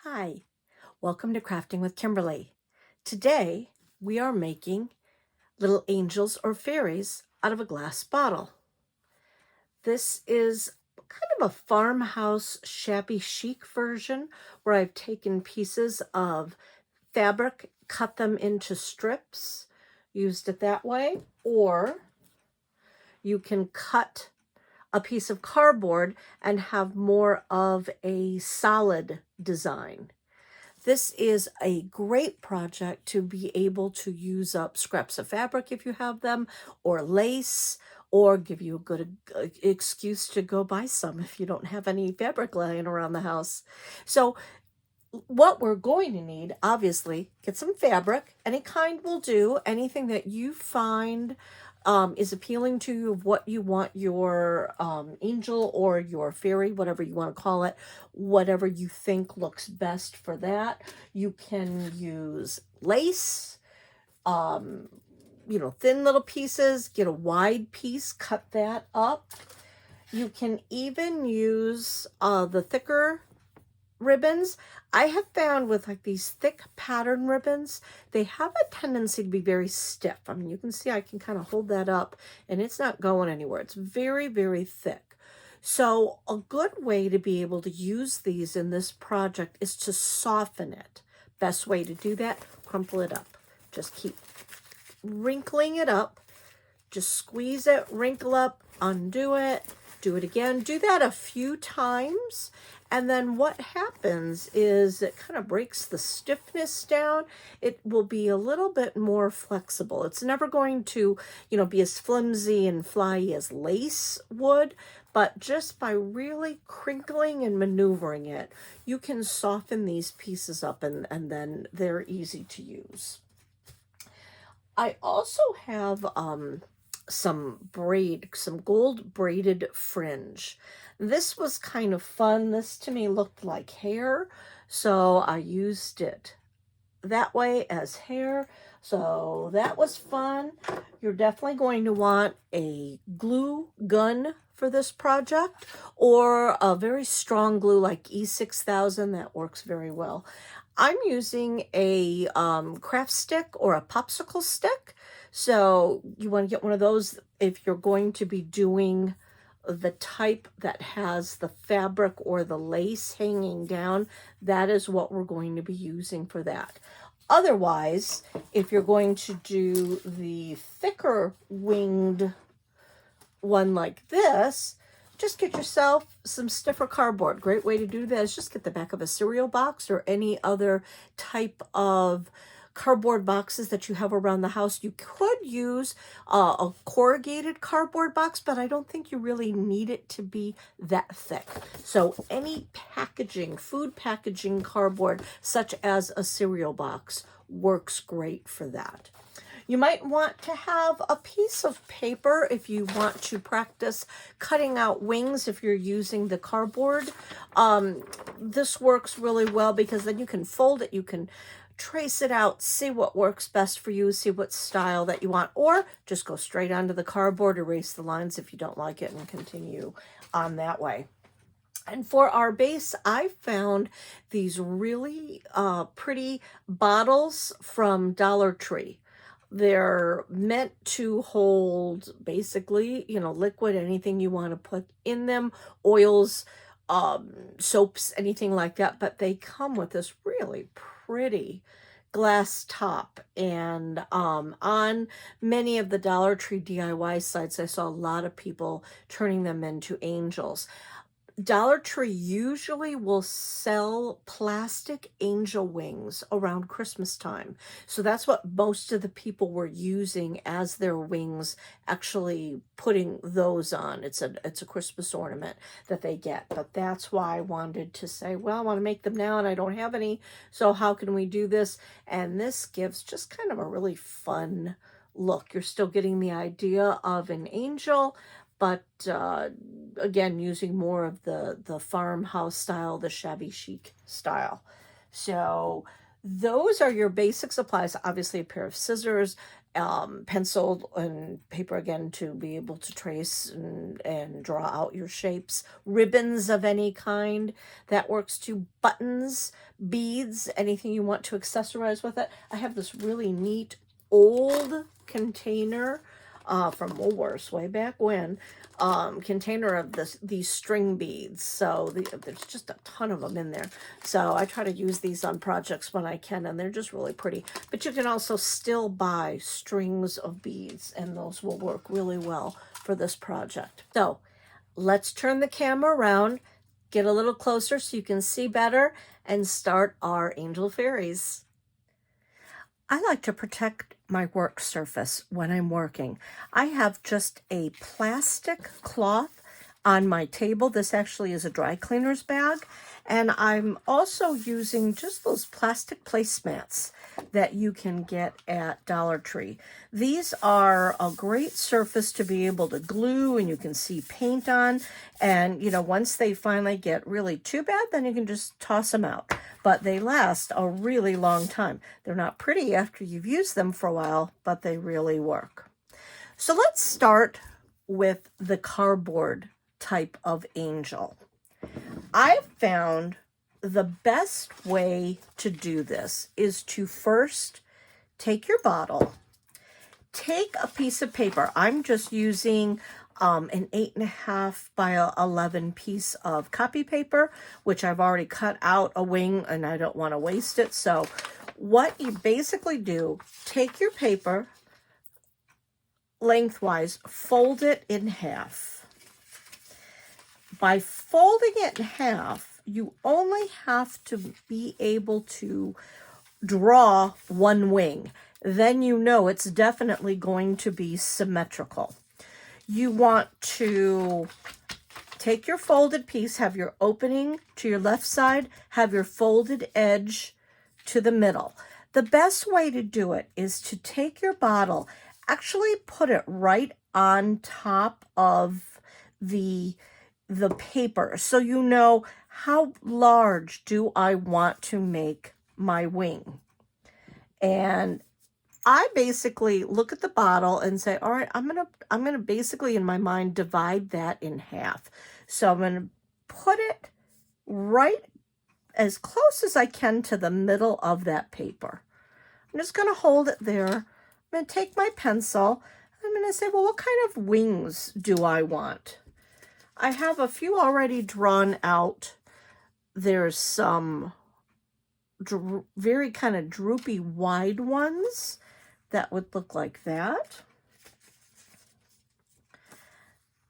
Hi, welcome to Crafting with Kimberly. Today we are making little angels or fairies out of a glass bottle. This is kind of a farmhouse shabby chic version where I've taken pieces of fabric, cut them into strips, used it that way, or you can cut a piece of cardboard and have more of a solid design. This is a great project to be able to use up scraps of fabric if you have them, or lace, or give you a good excuse to go buy some if you don't have any fabric lying around the house. So what we're going to need, obviously, get some fabric. Any kind will do. Anything that you find is appealing to you, of what you want your angel or your fairy, whatever you want to call it, whatever you think looks best for that. You can use lace, thin little pieces, get a wide piece, cut that up. You can even use the thicker ribbons. I have found with like these thick pattern ribbons, they have a tendency to be very stiff. I mean, you can see I can kind of hold that up and it's not going anywhere. It's very, very thick. So a good way to be able to use these in this project is to soften it. Best way to do that, crumple it up. Just keep wrinkling it up. Just squeeze it, wrinkle up, undo it, do it again. Do that a few times. And then what happens is it kind of breaks the stiffness down. It will be a little bit more flexible. It's never going to, be as flimsy and flyy as lace would, but just by really crinkling and maneuvering it, you can soften these pieces up and then they're easy to use. I also have some gold braided fringe. This was kind of fun. This to me looked like hair, so I used it that way as hair. So that was fun. You're definitely going to want a glue gun for this project, or a very strong glue like E6000. That works very well. I'm using a craft stick or a popsicle stick. So you want to get one of those if you're going to be doing the type that has the fabric or the lace hanging down. That is what we're going to be using for that. Otherwise, if you're going to do the thicker winged one like this, just get yourself some stiffer cardboard. Great way to do that is just get the back of a cereal box or any other type of cardboard boxes that you have around the house. You could use a corrugated cardboard box, but I don't think you really need it to be that thick. So any packaging, food packaging cardboard, such as a cereal box, works great for that. You might want to have a piece of paper if you want to practice cutting out wings if you're using the cardboard. This works really well because then you can fold it, you can trace it out, see what works best for you, see what style that you want, or just go straight onto the cardboard, erase the lines if you don't like it, and continue on that way. And for our base, I found these really pretty bottles from Dollar Tree. They're meant to hold basically, liquid, anything you want to put in them, oils, soaps, anything like that. But they come with this really pretty glass top. And on many of the Dollar Tree DIY sites, I saw a lot of people turning them into angels. Dollar Tree usually will sell plastic angel wings around Christmas time. So that's what most of the people were using as their wings, actually putting those on. It's a Christmas ornament that they get. But that's why I wanted to say, well, I want to make them now and I don't have any. So how can we do this? And this gives just kind of a really fun look. You're still getting the idea of an angel, but again, using more of the farmhouse style, the shabby chic style. So those are your basic supplies. Obviously, a pair of scissors, pencil and paper again to be able to trace and draw out your shapes. Ribbons of any kind, that works too. Buttons, beads, anything you want to accessorize with it. I have this really neat old container from Woolworths way back when, container of these string beads. So there's just a ton of them in there. So I try to use these on projects when I can, and they're just really pretty. But you can also still buy strings of beads, and those will work really well for this project. So let's turn the camera around, get a little closer so you can see better, and start our angel fairies. I like to protect my work surface when I'm working. I have just a plastic cloth on my table. This actually is a dry cleaner's bag. And I'm also using just those plastic placemats that you can get at Dollar Tree. These are a great surface to be able to glue, and you can see paint on. And, you know, once they finally get really too bad, then you can just toss them out. But they last a really long time. They're not pretty after you've used them for a while, but they really work. So let's start with the cardboard type of angel. I've found the best way to do this is to first take your bottle, take a piece of paper. I'm just using an 8.5 by 11 piece of copy paper, which I've already cut out a wing and I don't want to waste it. So what you basically do, take your paper lengthwise, fold it in half. By folding it in half, you only have to be able to draw one wing. Then you know it's definitely going to be symmetrical. You want to take your folded piece, have your opening to your left side, have your folded edge to the middle. The best way to do it is to take your bottle, actually put it right on top of the paper, so you know how large do I want to make my wing. And I basically look at the bottle and say, all right, I'm gonna basically in my mind divide that in half. So I'm gonna put it right as close as I can to the middle of that paper. I'm just gonna hold it there. I'm gonna take my pencil. I'm gonna say, well, what kind of wings do I want? I have a few already drawn out. There's some very kind of droopy wide ones that would look like that.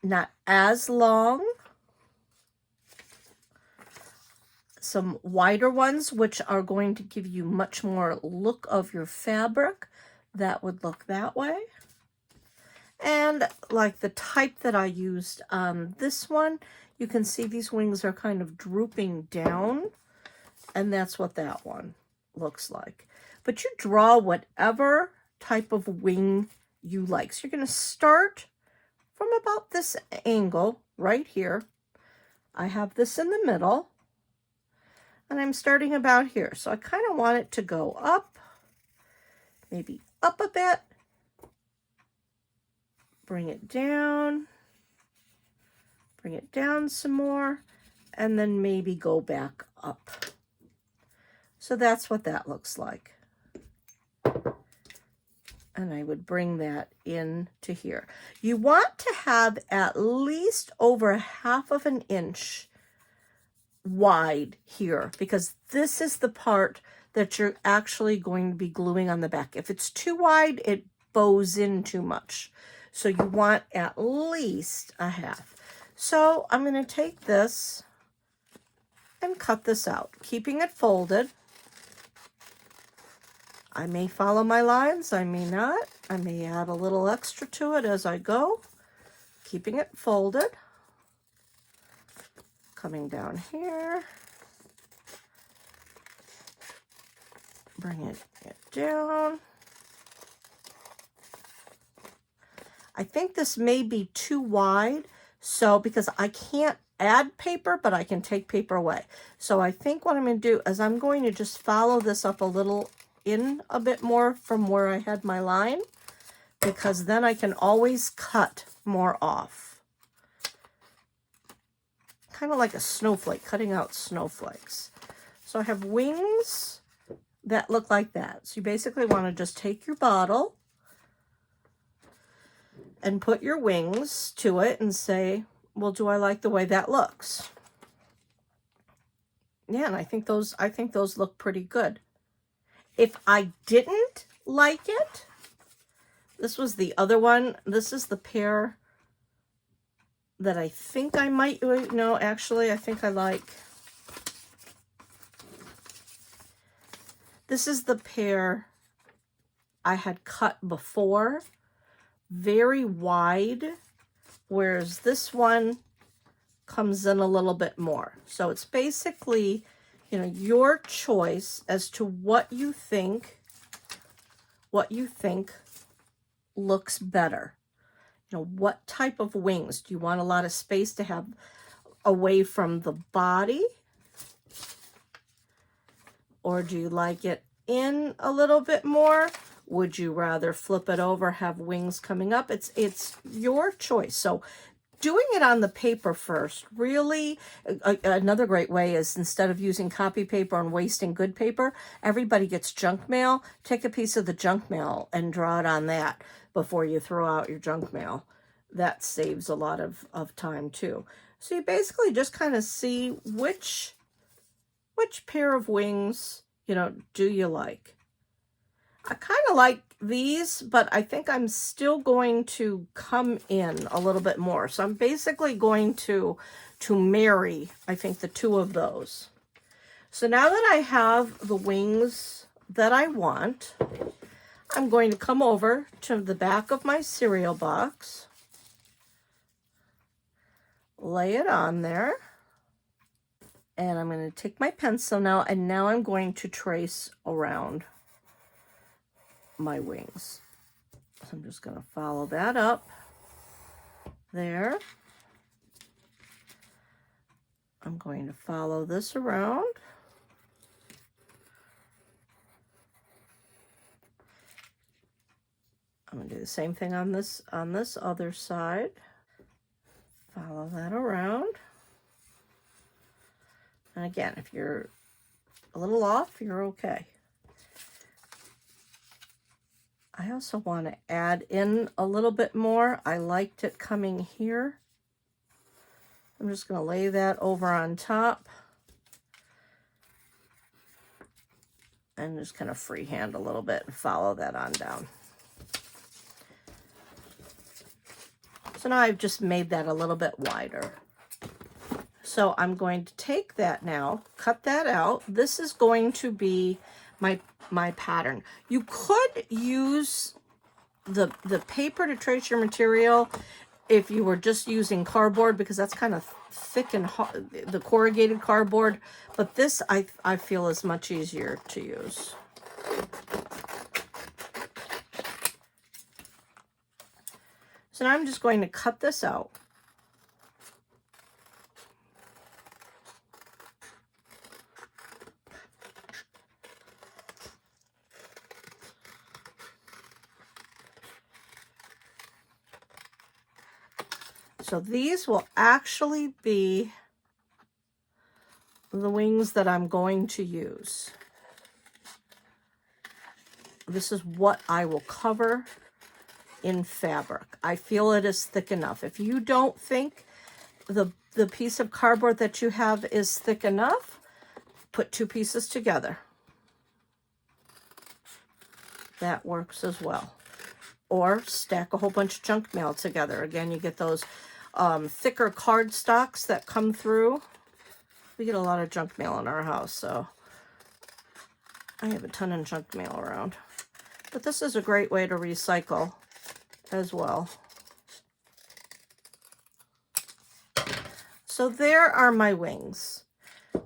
Not as long. Some wider ones, which are going to give you much more look of your fabric. That would look that way. And like the type that I used on this one, you can see these wings are kind of drooping down, and that's what that one looks like. But you draw whatever type of wing you like. So you're going to start from about this angle right here. I have this in the middle, and I'm starting about here. So I kind of want it to go up, maybe up a bit. Bring it down some more, and then maybe go back up. So that's what that looks like. And I would bring that in to here. You want to have at least over 1/2 inch wide here, because this is the part that you're actually going to be gluing on the back. If it's too wide, it bows in too much. So you want at least 1/2. So I'm going to take this and cut this out, keeping it folded. I may follow my lines, I may not. I may add a little extra to it as I go, keeping it folded. Coming down here, bring it down. I think this may be too wide, so because I can't add paper, but I can take paper away. So I think what I'm going to do is I'm going to just follow this up a little in a bit more from where I had my line. because then I can always cut more off. Kind of like a snowflake, cutting out snowflakes. So I have wings that look like that. So you basically want to just take your bottle and put your wings to it and say, well, do I like the way that looks? Yeah, and I think those look pretty good. If I didn't like it, this was the other one. This is the pair that I think I might, no, actually, I think I like. This is the pair I had cut before, very wide, whereas this one comes in a little bit more. So it's basically, you know, your choice as to what you think looks better. You know, what type of wings? Do you want a lot of space to have away from the body? Or do you like it in a little bit more? Would you rather flip it over, have wings coming up? It's your choice. So doing it on the paper first, really, another great way is, instead of using copy paper and wasting good paper, everybody gets junk mail. Take a piece of the junk mail and draw it on that before you throw out your junk mail. That saves a lot of time too. So you basically just kind of see which pair of wings, you know, do you like? I kind of like these, but I think I'm still going to come in a little bit more. So I'm basically going to marry, I think, the two of those. So now that I have the wings that I want, I'm going to come over to the back of my cereal box, lay it on there, and I'm going to take my pencil now, and now I'm going to trace around my wings. So I'm just going to follow that up there. I'm going to follow this around. I'm going to do the same thing on this other side. Follow that around. And again, if you're a little off, you're okay. I also want to add in a little bit more. I liked it coming here. I'm just going to lay that over on top and just kind of freehand a little bit and follow that on down. So now I've just made that a little bit wider. So I'm going to take that now, cut that out. This is going to be my pattern. You could use the paper to trace your material if you were just using cardboard, because that's kind of thick and hard, the corrugated cardboard, but this I feel is much easier to use. So now I'm just going to cut this out. So these will actually be the wings that I'm going to use. This is what I will cover in fabric. I feel it is thick enough. If you don't think the piece of cardboard that you have is thick enough, put two pieces together. That works as well. Or stack a whole bunch of junk mail together. Again, you get those thicker card stocks that come through. We get a lot of junk mail in our house, so I have a ton of junk mail around. But this is a great way to recycle as well. So there are my wings.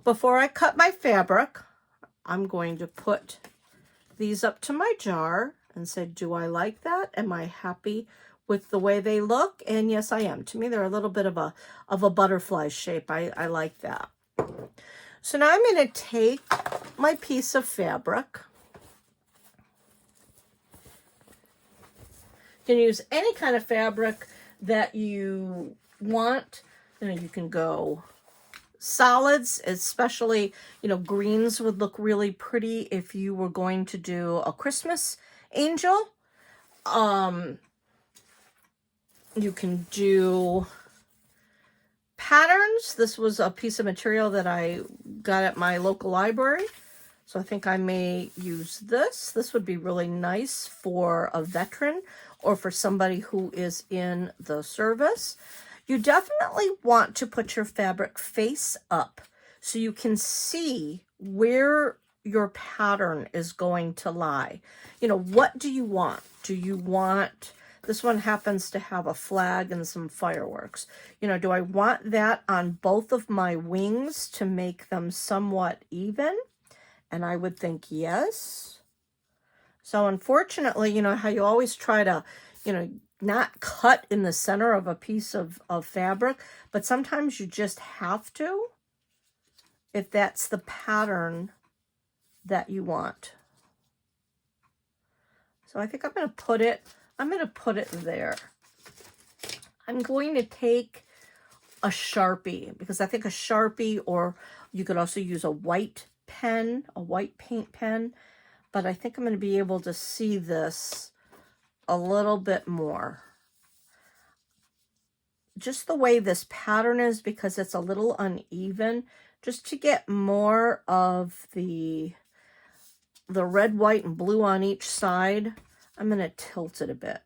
Before I cut my fabric, I'm going to put these up to my jar and say, do I like that? Am I happy with the way they look? And yes, I am. To me, they're a little bit of a butterfly shape. I like that. So now I'm going to take my piece of fabric. You can use any kind of fabric that you want. You know, you can go solids, especially, you know, greens would look really pretty if you were going to do a Christmas angel. You can do patterns. This was a piece of material that I got at my local library, so I think I may use this. This would be really nice for a veteran or for somebody who is in the service. You definitely want to put your fabric face up so you can see where your pattern is going to lie. You know, what do you want? Do you want, this one happens to have a flag and some fireworks. You know, do I want that on both of my wings to make them somewhat even? And I would think yes. So unfortunately, you know how you always try to, you know, not cut in the center of a piece of fabric, but sometimes you just have to if that's the pattern that you want. So I think I'm going to put it there. I'm going to take a Sharpie, because I think a Sharpie, or you could also use a white pen, a white paint pen, but I think I'm going to be able to see this a little bit more. Just the way this pattern is, because it's a little uneven, just to get more of the red, white, and blue on each side, I'm going to tilt it a bit.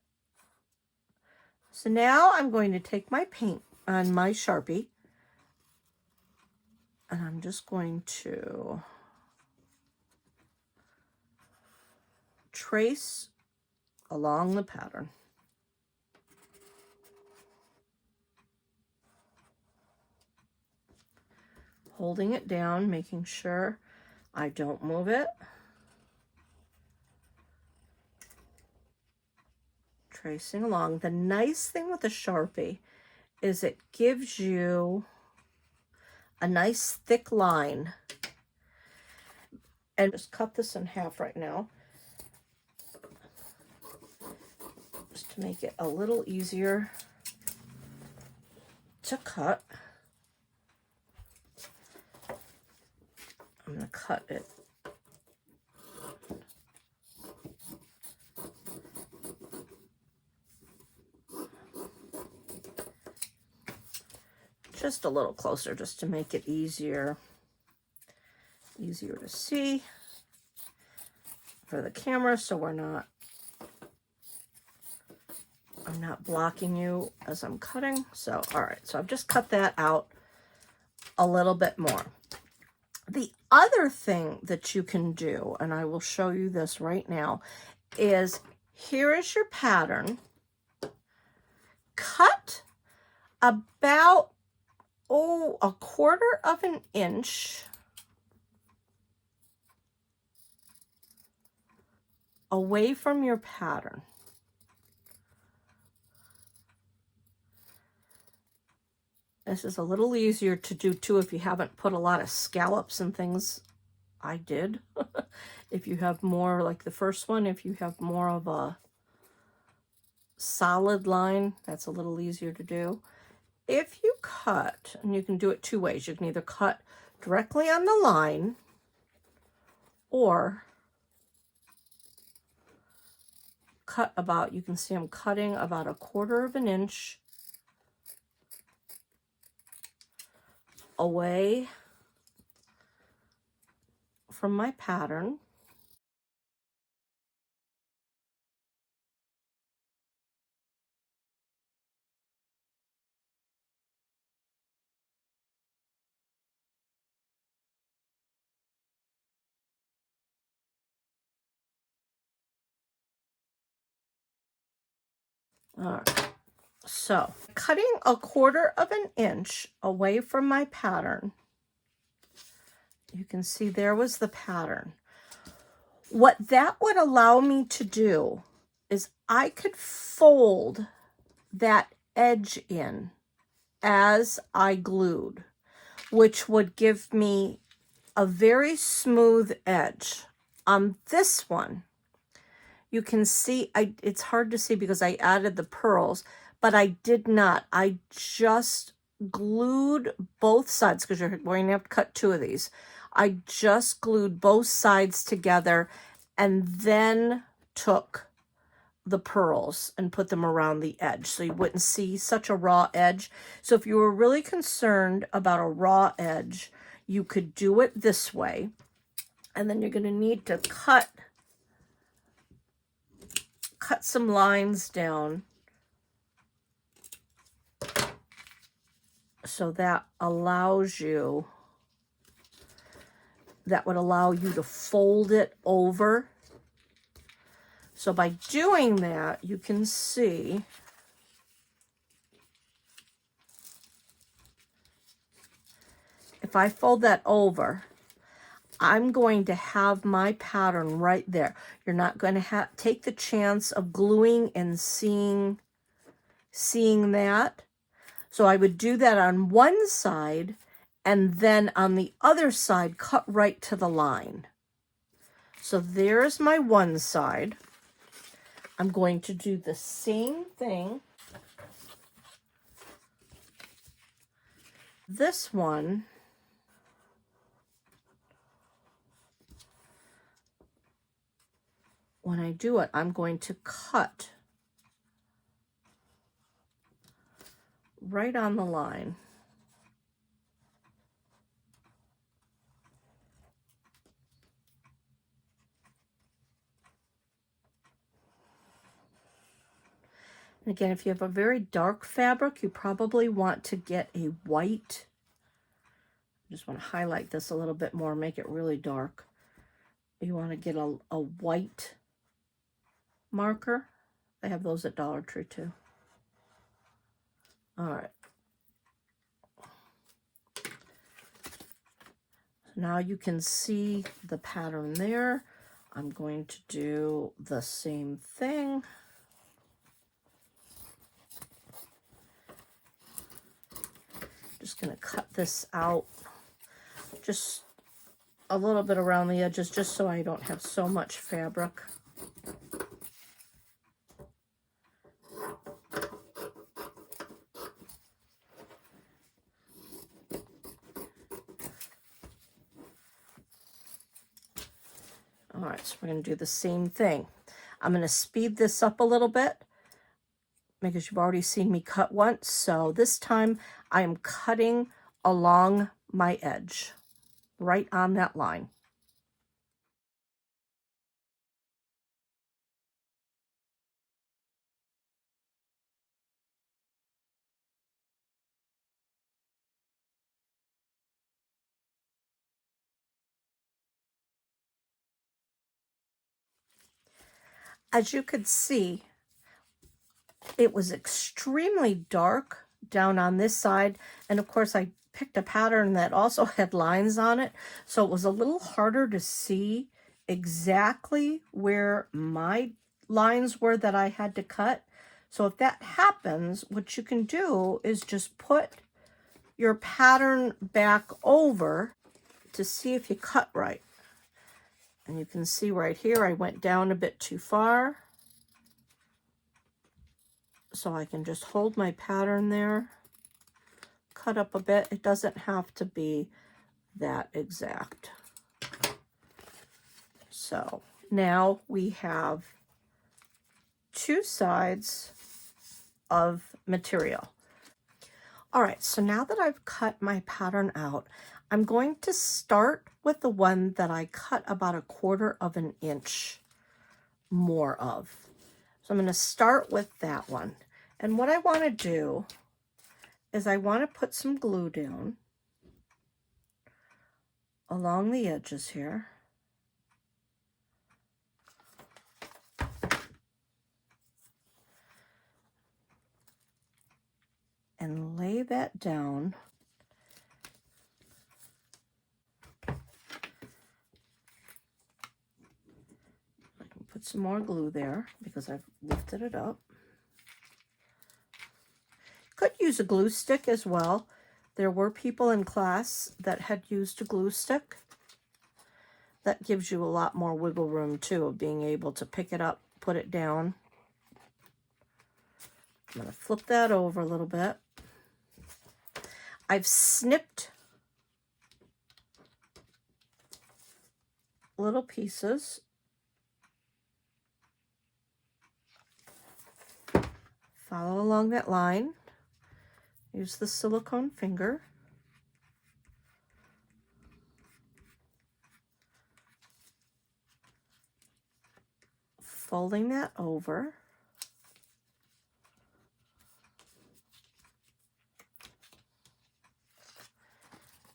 So now I'm going to take my paint on my Sharpie, and I'm just going to trace along the pattern. Holding it down, making sure I don't move it. Tracing along. The nice thing with the Sharpie is it gives you a nice thick line. And just cut this in half right now, just to make it a little easier to cut. I'm going to cut it just a little closer, just to make it easier to see for the camera, so I'm not blocking you as I'm cutting. So, all right, so I've just cut that out a little bit more. The other thing that you can do, and I will show you this right now, is here is your pattern. Cut about, a 1/4 of an inch away from your pattern. This is a little easier to do too if you haven't put a lot of scallops and things. I did. If you have more, like the first one, if you have more of a solid line, that's a little easier to do. If you cut, and you can do it two ways, you can either cut directly on the line, or cut about, you can see I'm cutting about 1/4 of an inch away from my pattern. All right, so cutting 1/4 of an inch away from my pattern, you can see there was the pattern. What that would allow me to do is I could fold that edge in as I glued, which would give me a very smooth edge. On this one, You can see, it's hard to see because I added the pearls, but I did not. I just glued both sides because we're going to have to cut 2 of these. I just glued both sides together and then took the pearls and put them around the edge so you wouldn't see such a raw edge. So if you were really concerned about a raw edge, you could do it this way. And then you're going to need to cut some lines down so that allows you, that would allow you to fold it over. So by doing that, you can see if I fold that over, I'm going to have my pattern right there. You're not going to take the chance of gluing and seeing that. So I would do that on one side, and then on the other side, cut right to the line. So there's my one side. I'm going to do the same thing. This one, when I do it, I'm going to cut right on the line. And again, if you have a very dark fabric, you probably want to get a white. I just want to highlight this a little bit more, make it really dark. You want to get a white marker. They have those at Dollar Tree too. All right. Now you can see the pattern there. I'm going to do the same thing. Just going to cut this out just a little bit around the edges, just so I don't have so much fabric. All right, so we're going to do the same thing. I'm going to speed this up a little bit because you've already seen me cut once. So this time I am cutting along my edge, right on that line. As you could see, it was extremely dark down on this side. And of course, I picked a pattern that also had lines on it. So it was a little harder to see exactly where my lines were that I had to cut. So if that happens, what you can do is just put your pattern back over to see if you cut right. And you can see right here, I went down a bit too far. So I can just hold my pattern there, cut up a bit. It doesn't have to be that exact. So now we have 2 sides of material. All right, so now that I've cut my pattern out, I'm going to start with the one that I cut about 1/4 of an inch more of. So I'm going to start with that one. And what I want to do is I want to put some glue down along the edges here. And lay that down. I can put some more glue there because I've lifted it up. Could use a glue stick as well. There were people in class that had used a glue stick. That gives you a lot more wiggle room too, of being able to pick it up put it down. I'm going to flip that over a little bit. I've snipped little pieces. Follow along that line. Use the silicone finger. Folding that over.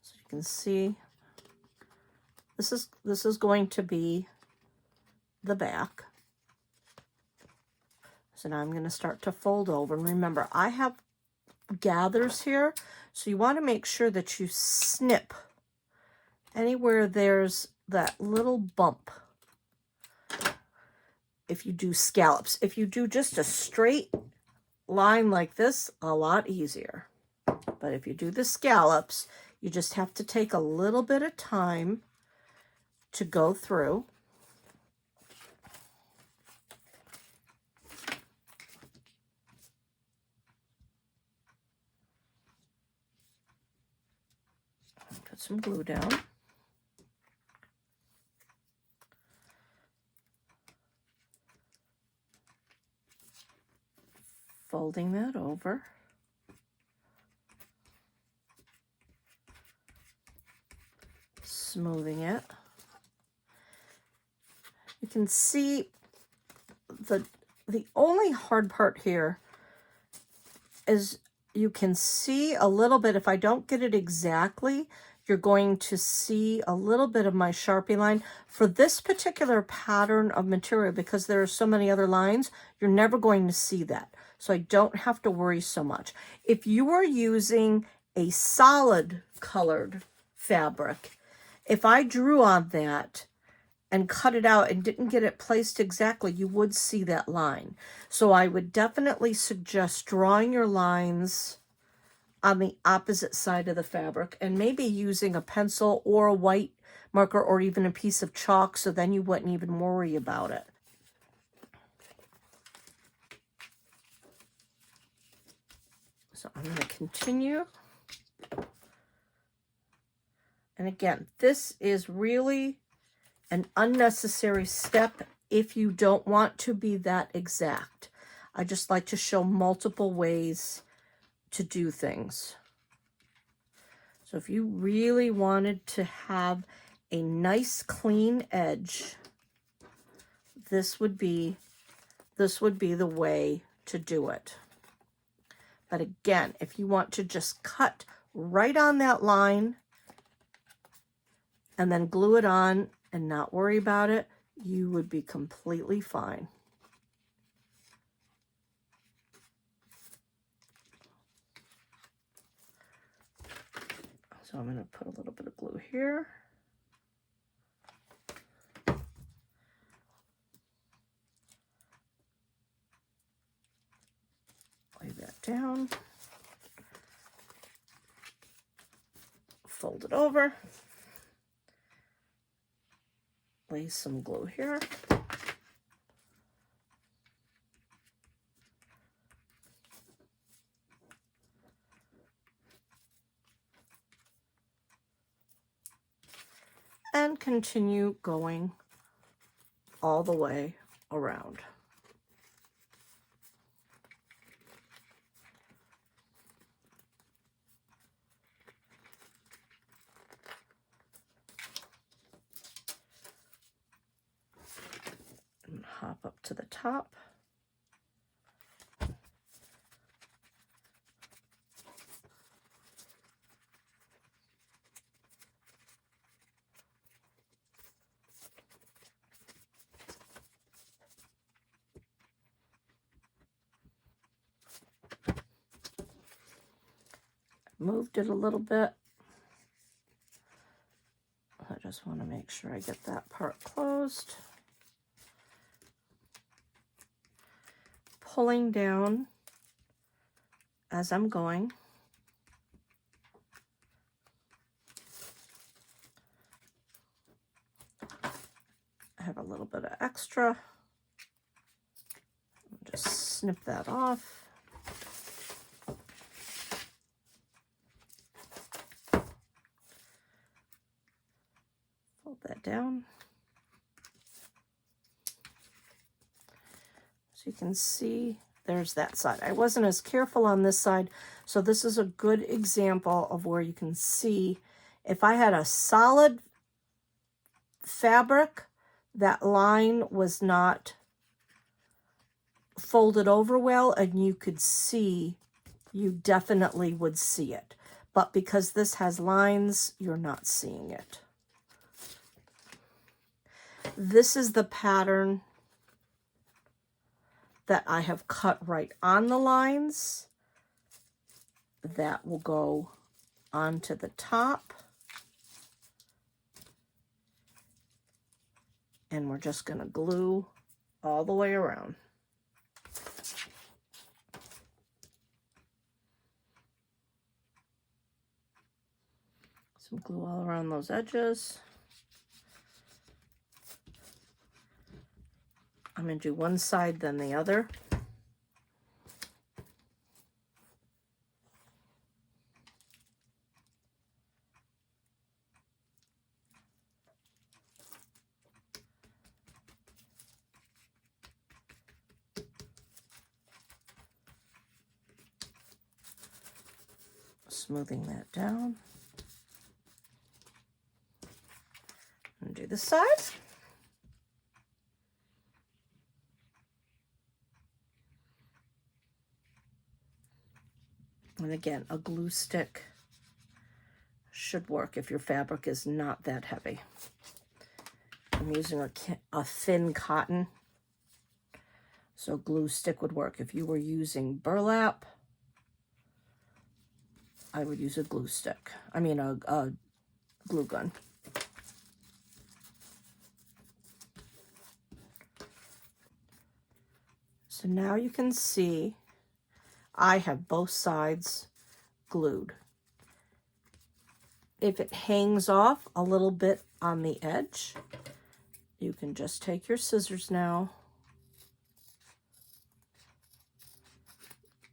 So you can see this is going to be the back. So now I'm going to start to fold over. And remember, I have gathers here, so you want to make sure that you snip anywhere there's that little bump. If you do scallops, if you do just a straight line like this, a lot easier. But if you do the scallops, you just have to take a little bit of time to go through. Put some glue down. Folding that over. Smoothing it. You can see the only hard part here is you can see a little bit. If I don't get it exactly, you're going to see a little bit of my Sharpie line. For this particular pattern of material, because there are so many other lines, you're never going to see that. So I don't have to worry so much. If you are using a solid colored fabric, if I drew on that and cut it out and didn't get it placed exactly, you would see that line. So I would definitely suggest drawing your lines on the opposite side of the fabric and maybe using a pencil or a white marker or even a piece of chalk, so then you wouldn't even worry about it. So I'm going to continue. And again, this is really an unnecessary step if you don't want to be that exact. I just like to show multiple ways to do things. So if you really wanted to have a nice clean edge, this would be the way to do it. But again, if you want to just cut right on that line and then glue it on and not worry about it, you would be completely fine. So I'm going to put a little bit of glue here. Lay that down. Fold it over. Lay some glue here. And continue going all the way around. And hop up to the top. Moved it a little bit. I just want to make sure I get that part closed. Pulling down as I'm going. I have a little bit of extra. snip that off. Fold that down. So you can see there's that side. I wasn't as careful on this side, so this is a good example of where you can see if I had a solid fabric, that line was not folded over well, and you could see, you definitely would see it. But because this has lines, you're not seeing it. This is the pattern that I have cut right on the lines. That will go onto the top. And we're just going to glue all the way around. Some glue all around those edges. I'm going to do one side, then the other. Smoothing that down. And do the sides. And again, a glue stick should work if your fabric is not that heavy. I'm using a thin cotton, so glue stick would work. If you were using burlap, I would use a glue stick. I mean a glue gun. So now you can see I have both sides glued. If it hangs off a little bit on the edge, you can just take your scissors now,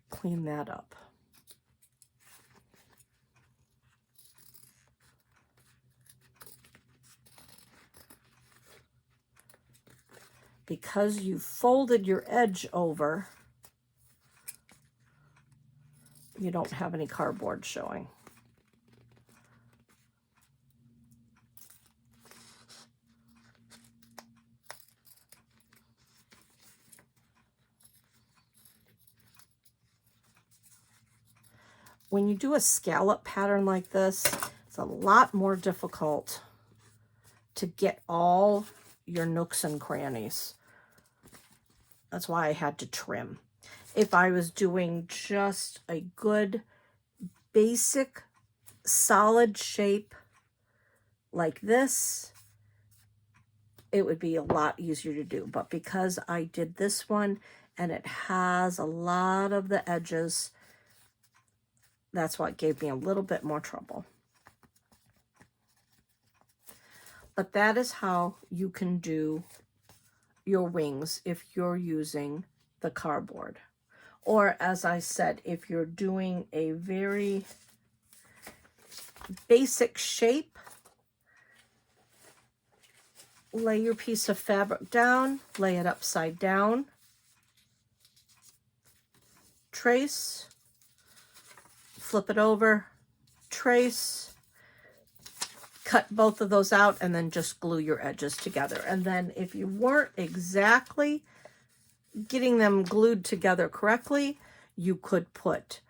clean that up. Because you folded your edge over, you don't have any cardboard showing. When you do a scallop pattern like this, it's a lot more difficult to get all your nooks and crannies. That's why I had to trim. If I was doing just a good basic solid shape like this, it would be a lot easier to do. But because I did this one and it has a lot of the edges, that's what gave me a little bit more trouble. But that is how you can do your wings if you're using the cardboard. Or as I said, if you're doing a very basic shape, lay your piece of fabric down, lay it upside down, trace, flip it over, trace, cut both of those out, and then just glue your edges together. And then if you weren't exactly getting them glued together correctly, you could put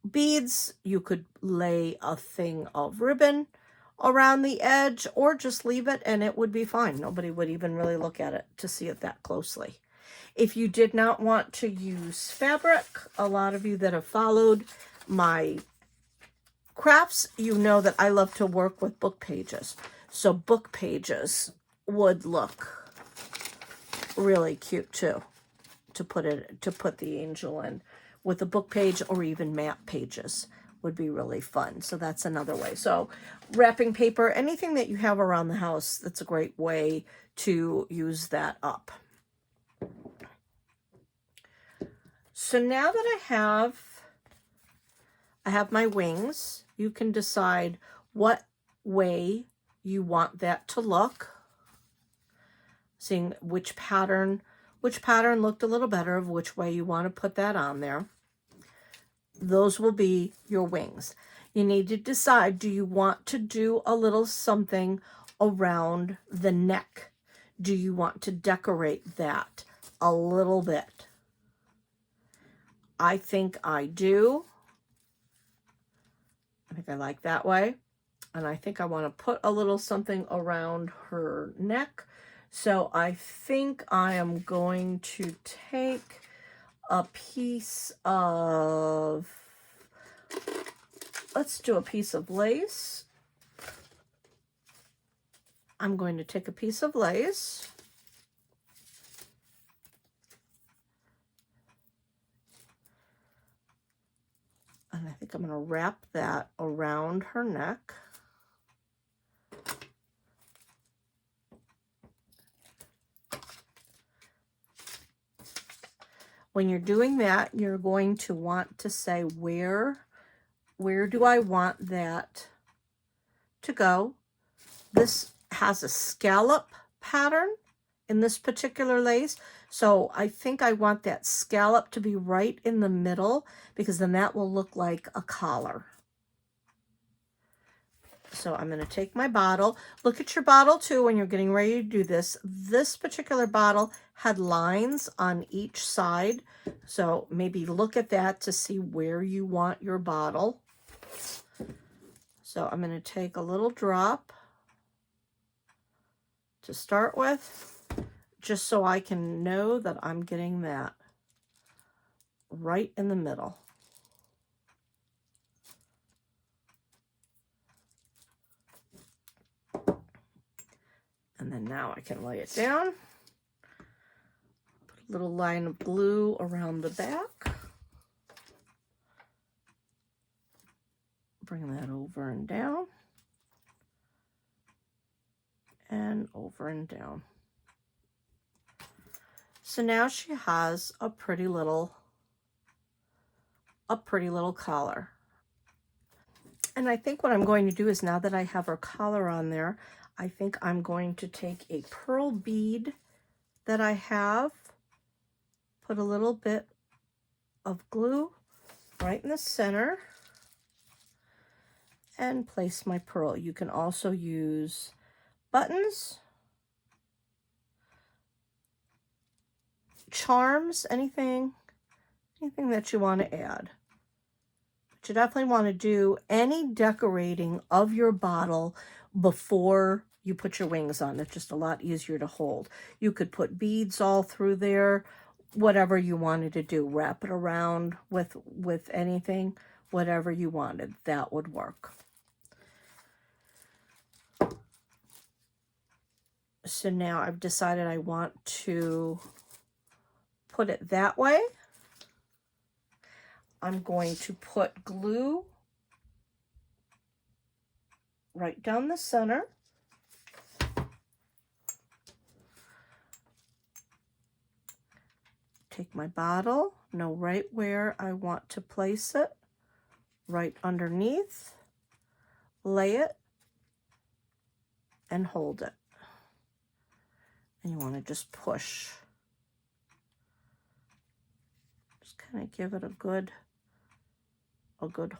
beads, you could lay a thing of ribbon around the edge, or just leave it and it would be fine. Nobody would even really look at it to see it that closely. If you did not want to use fabric, a lot of you that have followed my crafts, you know that I love to work with book pages. So book pages would look really cute too, to put the angel in with a book page, or even map pages would be really fun. So that's another way. So wrapping paper, anything that you have around the house, that's a great way to use that up. So now that I have my wings, you can decide what way you want that to look. Seeing which pattern looked a little better, of which way you want to put that on there. Those will be your wings. You need to decide, do you want to do a little something around the neck? Do you want to decorate that a little bit? I think I do. I think I like that way. And I think I want to put a little something around her neck. So I think I am going to take a piece of, let's do a piece of lace. I'm going to take a piece of lace. And I think I'm going to wrap that around her neck. When you're doing that, you're going to want to say, where do I want that to go? This has a scallop pattern in this particular lace. So I think I want that scallop to be right in the middle, because then that will look like a collar. So I'm going to take my bottle. Look at your bottle too when you're getting ready to do this. This particular bottle had lines on each side. So maybe look at that to see where you want your bottle. So I'm going to take a little drop to start with, just so I can know that I'm getting that right in the middle. And then now I can lay it down. Put a little line of glue around the back. Bring that over and down. And over and down. So now she has a pretty little collar. And I think what I'm going to do is, now that I have her collar on there, I think I'm going to take a pearl bead that I have, put a little bit of glue right in the center, and place my pearl. You can also use buttons, charms, anything that you want to add. But you definitely want to do any decorating of your bottle before you put your wings on. It's just a lot easier to hold. You could put beads all through there, whatever you wanted to do. Wrap it around with anything, whatever you wanted, that would work. So now I've decided I want to put it that way. I'm going to put glue right down the center. Take my bottle, know right where I want to place it, right underneath, lay it, and hold it. And you want to just push. Just kind of give it a good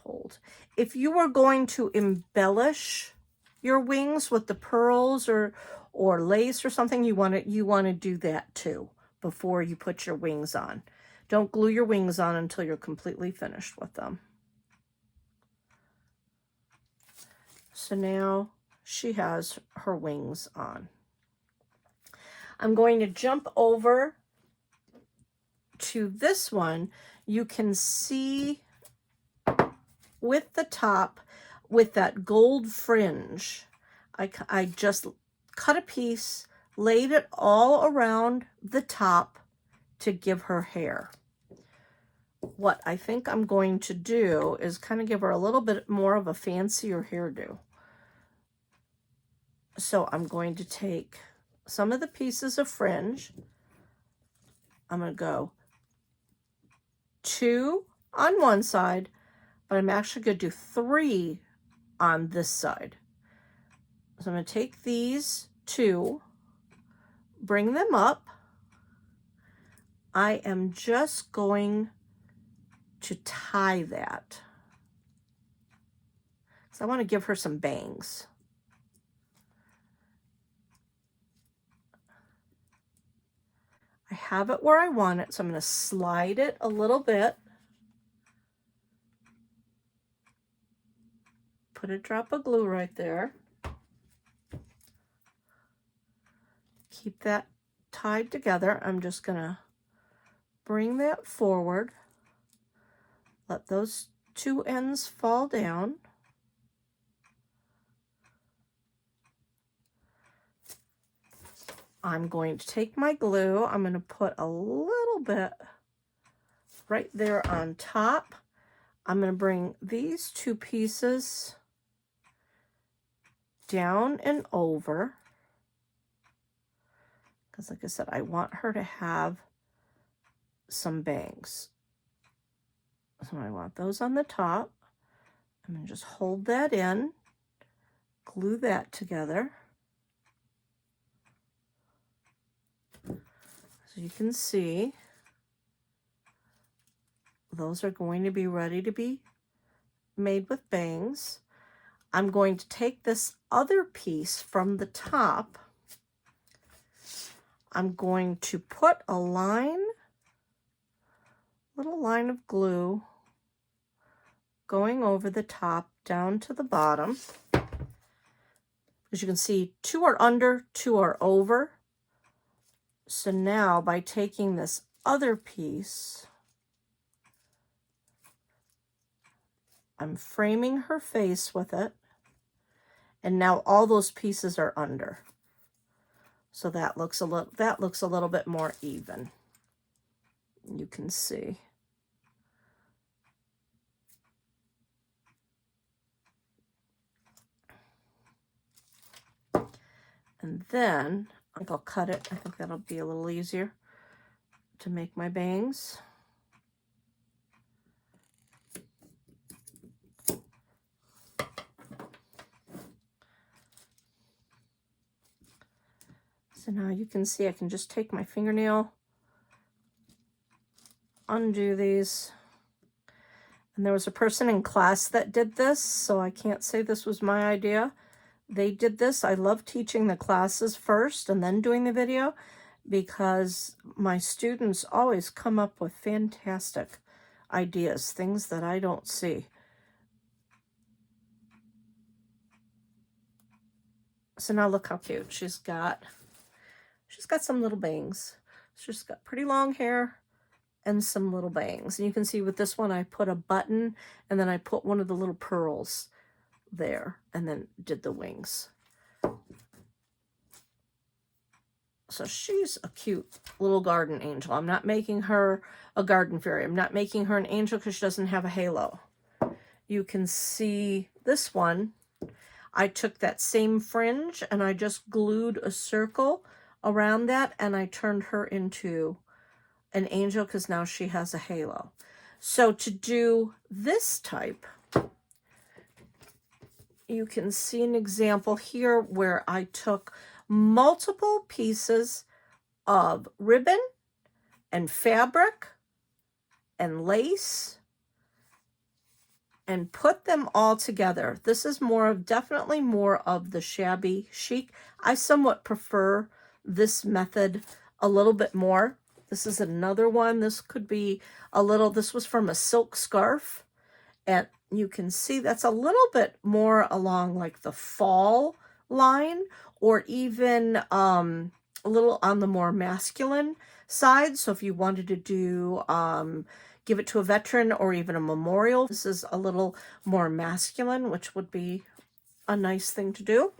hold. If you were going to embellish your wings with the pearls or lace or something, you want to do that too before you put your wings on. Don't glue your wings on until you're completely finished with them. So now she has her wings on. I'm going to jump over to this one. You can see with the top, with that gold fringe, I just cut a piece, laid it all around the top to give her hair. What I think I'm going to do is kind of give her a little bit more of a fancier hairdo. So I'm going to take some of the pieces of fringe. I'm going to go 2 on one side, but I'm actually going to do 3 on this side. So I'm going to take these 2, bring them up. I am just going to tie that. So I want to give her some bangs. I have it where I want it, so I'm going to slide it a little bit. Put a drop of glue right there. Keep that tied together. I'm just going to bring that forward. Let those 2 ends fall down. I'm going to take my glue. I'm going to put a little bit right there on top. I'm going to bring these 2 pieces down and over. Because like I said, I want her to have some bangs. So I want those on the top. I'm going to just hold that in, glue that together. So you can see, those are going to be ready to be made with bangs. I'm going to take this other piece from the top. I'm going to put a line, little line of glue going over the top down to the bottom. As you can see, 2 are under, 2 are over. So now by taking this other piece, I'm framing her face with it. And now all those pieces are under. So that looks a little bit more even. You can see. And then I think I'll cut it. I think that'll be a little easier to make my bangs. So now you can see I can just take my fingernail, undo these. And there was a person in class that did this, so I can't say this was my idea. They did this. I love teaching the classes first and then doing the video because my students always come up with fantastic ideas, things that I don't see. So now look how cute she's got. She's got some little bangs. She's got pretty long hair and some little bangs. And you can see with this one, I put a button and then I put one of the little pearls there and then did the wings. So she's a cute little garden angel. I'm not making her a garden fairy. I'm not making her an angel because she doesn't have a halo. You can see this one. I took that same fringe and I just glued a circle around that and I turned her into an angel because now she has a halo. So to do this type, you can see an example here where I took multiple pieces of ribbon and fabric and lace and put them all together. This is definitely more of the shabby chic. I somewhat prefer this method a little bit more. This is another one. This could be this was from a silk scarf. And you can see that's a little bit more along like the fall line or even a little on the more masculine side. So if you wanted to do, give it to a veteran or even a memorial, this is a little more masculine, which would be a nice thing to do.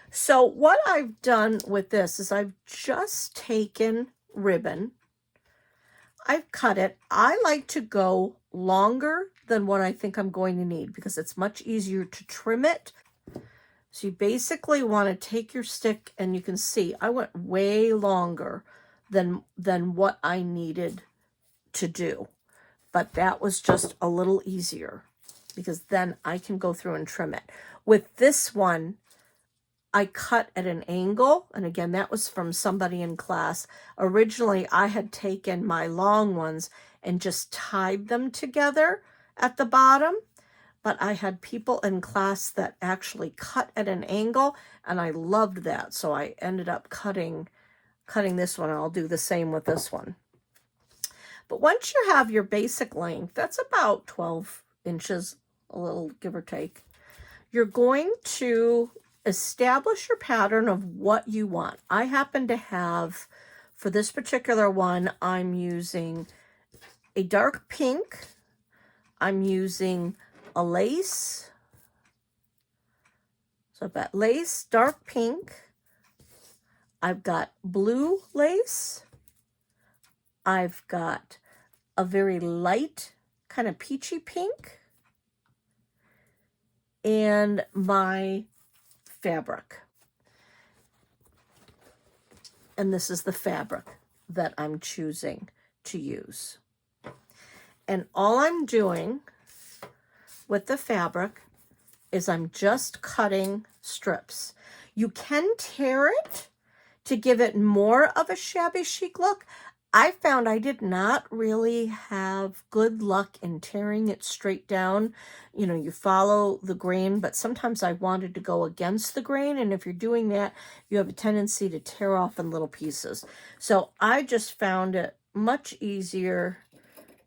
So what I've done with this is I've just taken ribbon. I've cut it. I like to go longer than what I think I'm going to need because it's much easier to trim it. So you basically want to take your stick and you can see I went way longer than what I needed to do. but that was just a little easier because then I can go through and trim it. With this one, I cut at an angle, and again, that was from somebody in class. Originally, I had taken my long ones and just tied them together at the bottom, but I had people in class that actually cut at an angle, and I loved that, so I ended up cutting this one, and I'll do the same with this one. But once you have your basic length, that's about 12 inches, a little give or take, you're going to establish your pattern of what you want. I happen to have, for this particular one, I'm using a dark pink. I'm using a lace. So I've got lace, dark pink. I've got blue lace. I've got a very light kind of peachy pink. And my fabric. And this is the fabric that I'm choosing to use. And all I'm doing with the fabric is I'm just cutting strips. You can tear it to give it more of a shabby chic look. I found I did not really have good luck in tearing it straight down. You know, you follow the grain, but sometimes I wanted to go against the grain. And if you're doing that, you have a tendency to tear off in little pieces. So I just found it much easier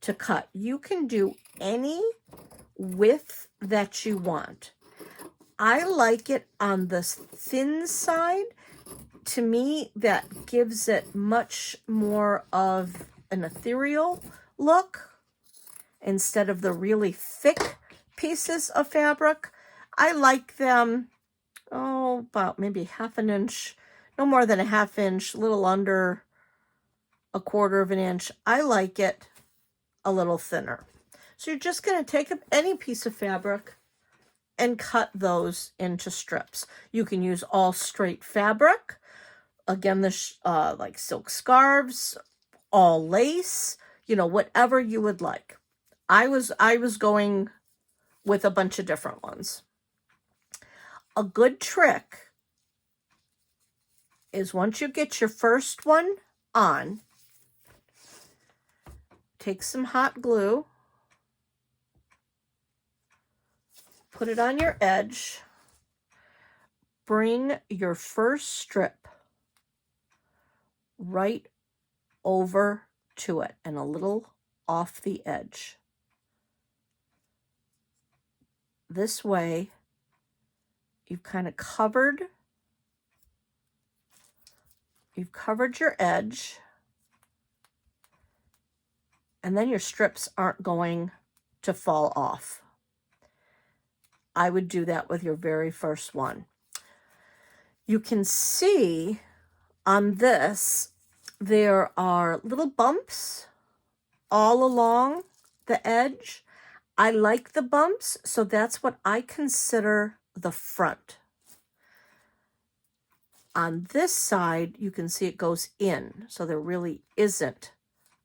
to cut. You can do any width that you want. I like it on the thin side. To me, that gives it much more of an ethereal look instead of the really thick pieces of fabric. I like them, about maybe half an inch, no more than a half inch, a little under a quarter of an inch. I like it a little thinner. So you're just going to take up any piece of fabric and cut those into strips. You can use all straight fabric. Again, like silk scarves, all lace, you know, whatever you would like. I was going with a bunch of different ones. A good trick is once you get your first one on, take some hot glue, put it on your edge, bring your first strip right over to it and a little off the edge. This way, you've kind of covered your edge, and then your strips aren't going to fall off. I would do that with your very first one. You can see on this, there are little bumps all along the edge. I like the bumps, so that's what I consider the front. On this side, you can see it goes in, so there really isn't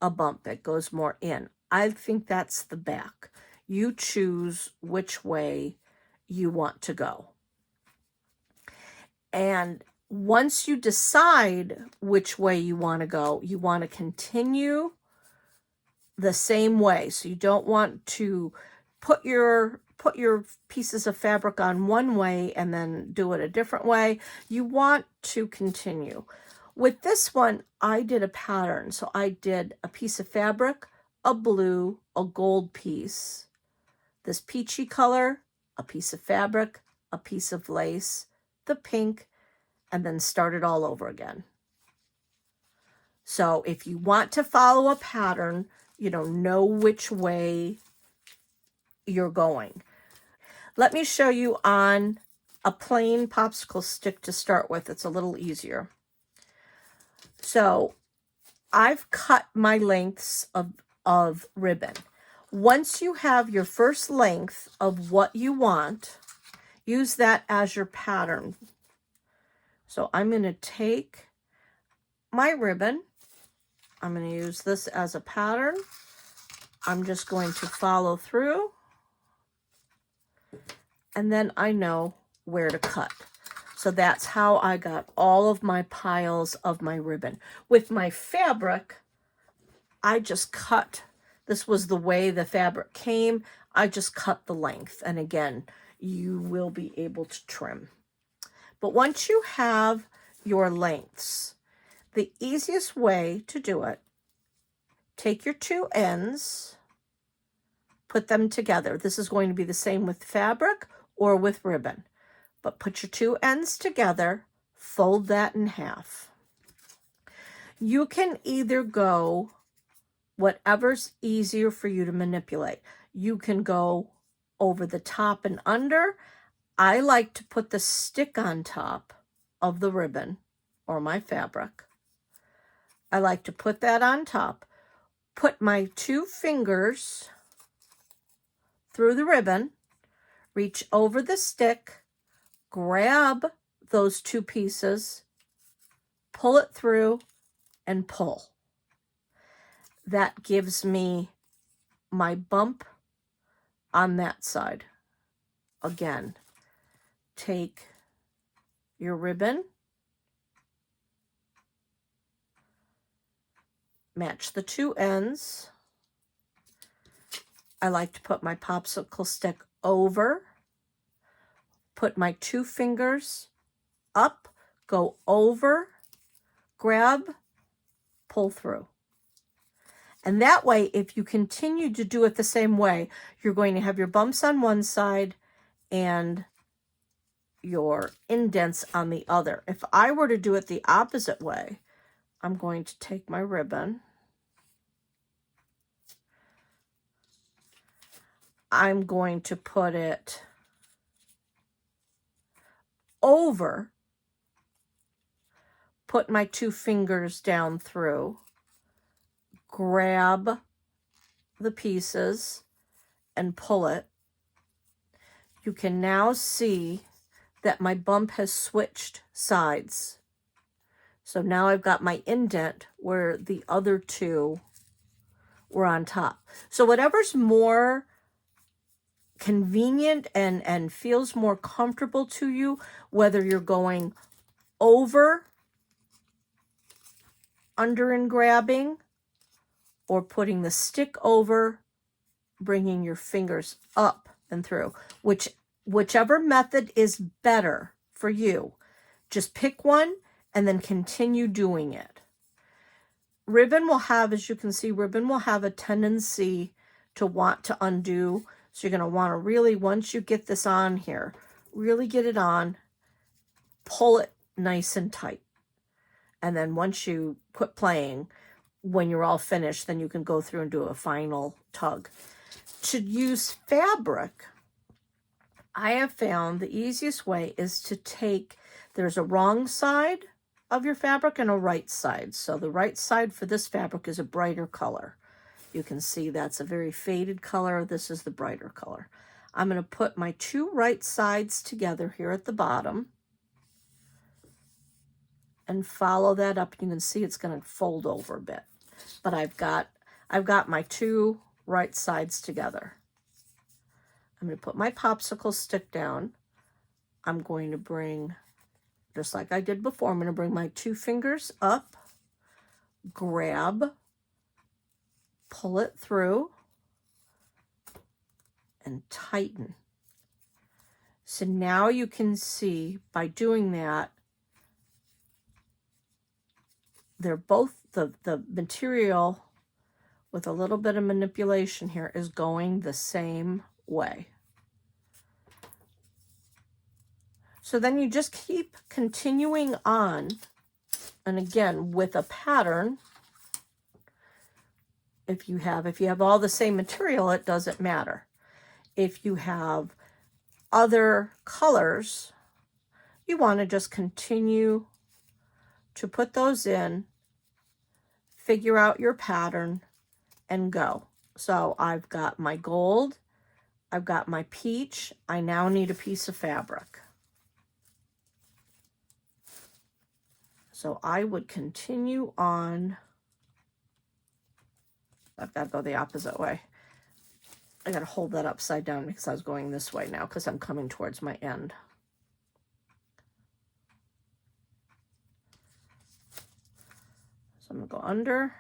a bump. It goes more in. I think that's the back. You choose which way you want to go. And once you decide which way you want to go, you want to continue the same way. So you don't want to put your pieces of fabric on one way and then do it a different way. You want to continue. With this one, I did a pattern. So I did a piece of fabric, a blue, a gold piece, this peachy color, a piece of fabric, a piece of lace, the pink, and then start it all over again. So if you want to follow a pattern, you know which way you're going. Let me show you on a plain popsicle stick to start with. It's a little easier. So I've cut my lengths of ribbon. Once you have your first length of what you want, use that as your pattern. So I'm going to take my ribbon. I'm going to use this as a pattern. I'm just going to follow through, and then I know where to cut. So that's how I got all of my piles of my ribbon. With my fabric, I just cut. This was the way the fabric came. I just cut the length. And again, you will be able to trim. But once you have your lengths, the easiest way to do it, take your two ends, put them together. This is going to be the same with fabric or with ribbon. But put your two ends together, fold that in half. You can either go whatever's easier for you to manipulate. You can go over the top and under. I like to put the stick on top of the ribbon or my fabric. I like to put that on top, put my two fingers through the ribbon, reach over the stick, grab those two pieces, pull it through, and pull. That gives me my bump on that side. Again, take your ribbon, match the two ends. I like to put my popsicle stick over, put my two fingers up, go over, grab, pull through. And that way, if you continue to do it the same way, you're going to have your bumps on one side and your indents on the other. If I were to do it the opposite way, I'm going to take my ribbon. I'm going to put it over, put my two fingers down through, grab the pieces and pull it. You can now see that my bump has switched sides. So now I've got my indent where the other two were on top. So whatever's more convenient and feels more comfortable to you, whether you're going over, under and grabbing, or putting the stick over, bringing your fingers up and through, whichever method is better for you. Just pick one and then continue doing it. Ribbon will have, as you can see, ribbon will have a tendency to want to undo. So you're going to want to really, once you get this on here, really get it on, pull it nice and tight. And then once you quit playing, when you're all finished, then you can go through and do a final tug. To use fabric, I have found the easiest way is to take, there's a wrong side of your fabric and a right side. So the right side for this fabric is a brighter color. You can see that's a very faded color. This is the brighter color. I'm going to put my two right sides together here at the bottom and follow that up. You can see it's going to fold over a bit. But I've got my two right sides together. I'm going to put my popsicle stick down. I'm going to bring, just like I did before, I'm going to bring my two fingers up, grab, pull it through, and tighten. So now you can see by doing that, they're both, the material with a little bit of manipulation here is going the same way. So then you just keep continuing on. And again, with a pattern, if you have all the same material, it doesn't matter. If you have other colors, you want to just continue to put those in, figure out your pattern, and go. So I've got my gold, I've got my peach, I now need a piece of fabric. So I would continue on. I've got to go the opposite way. I got to hold that upside down because I was going this way now because I'm coming towards my end. So I'm going to go under.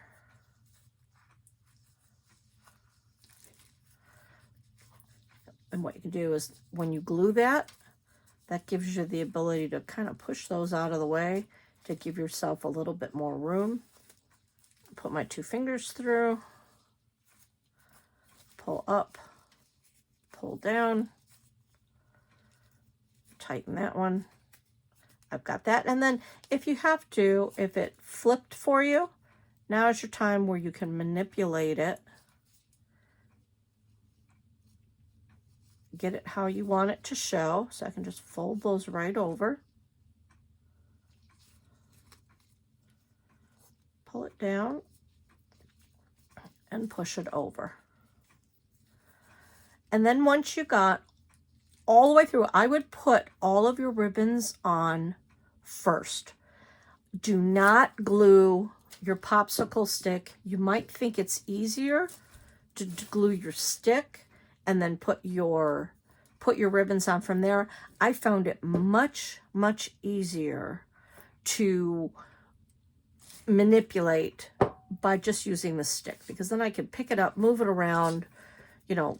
And what you can do is when you glue that, that gives you the ability to kind of push those out of the way to give yourself a little bit more room. Put my 2 fingers through, pull up, pull down, tighten that one. I've got that. And then if you have to, if it flipped for you, now is your time where you can manipulate it. Get it how you want it to show. So I can just fold those right over. Pull it down and push it over. And then once you got all the way through, I would put all of your ribbons on first. Do not glue your popsicle stick. You might think it's easier to glue your stick and then put your ribbons on from there. I found it much easier to manipulate by just using the stick, because then I can pick it up, move it around, you know,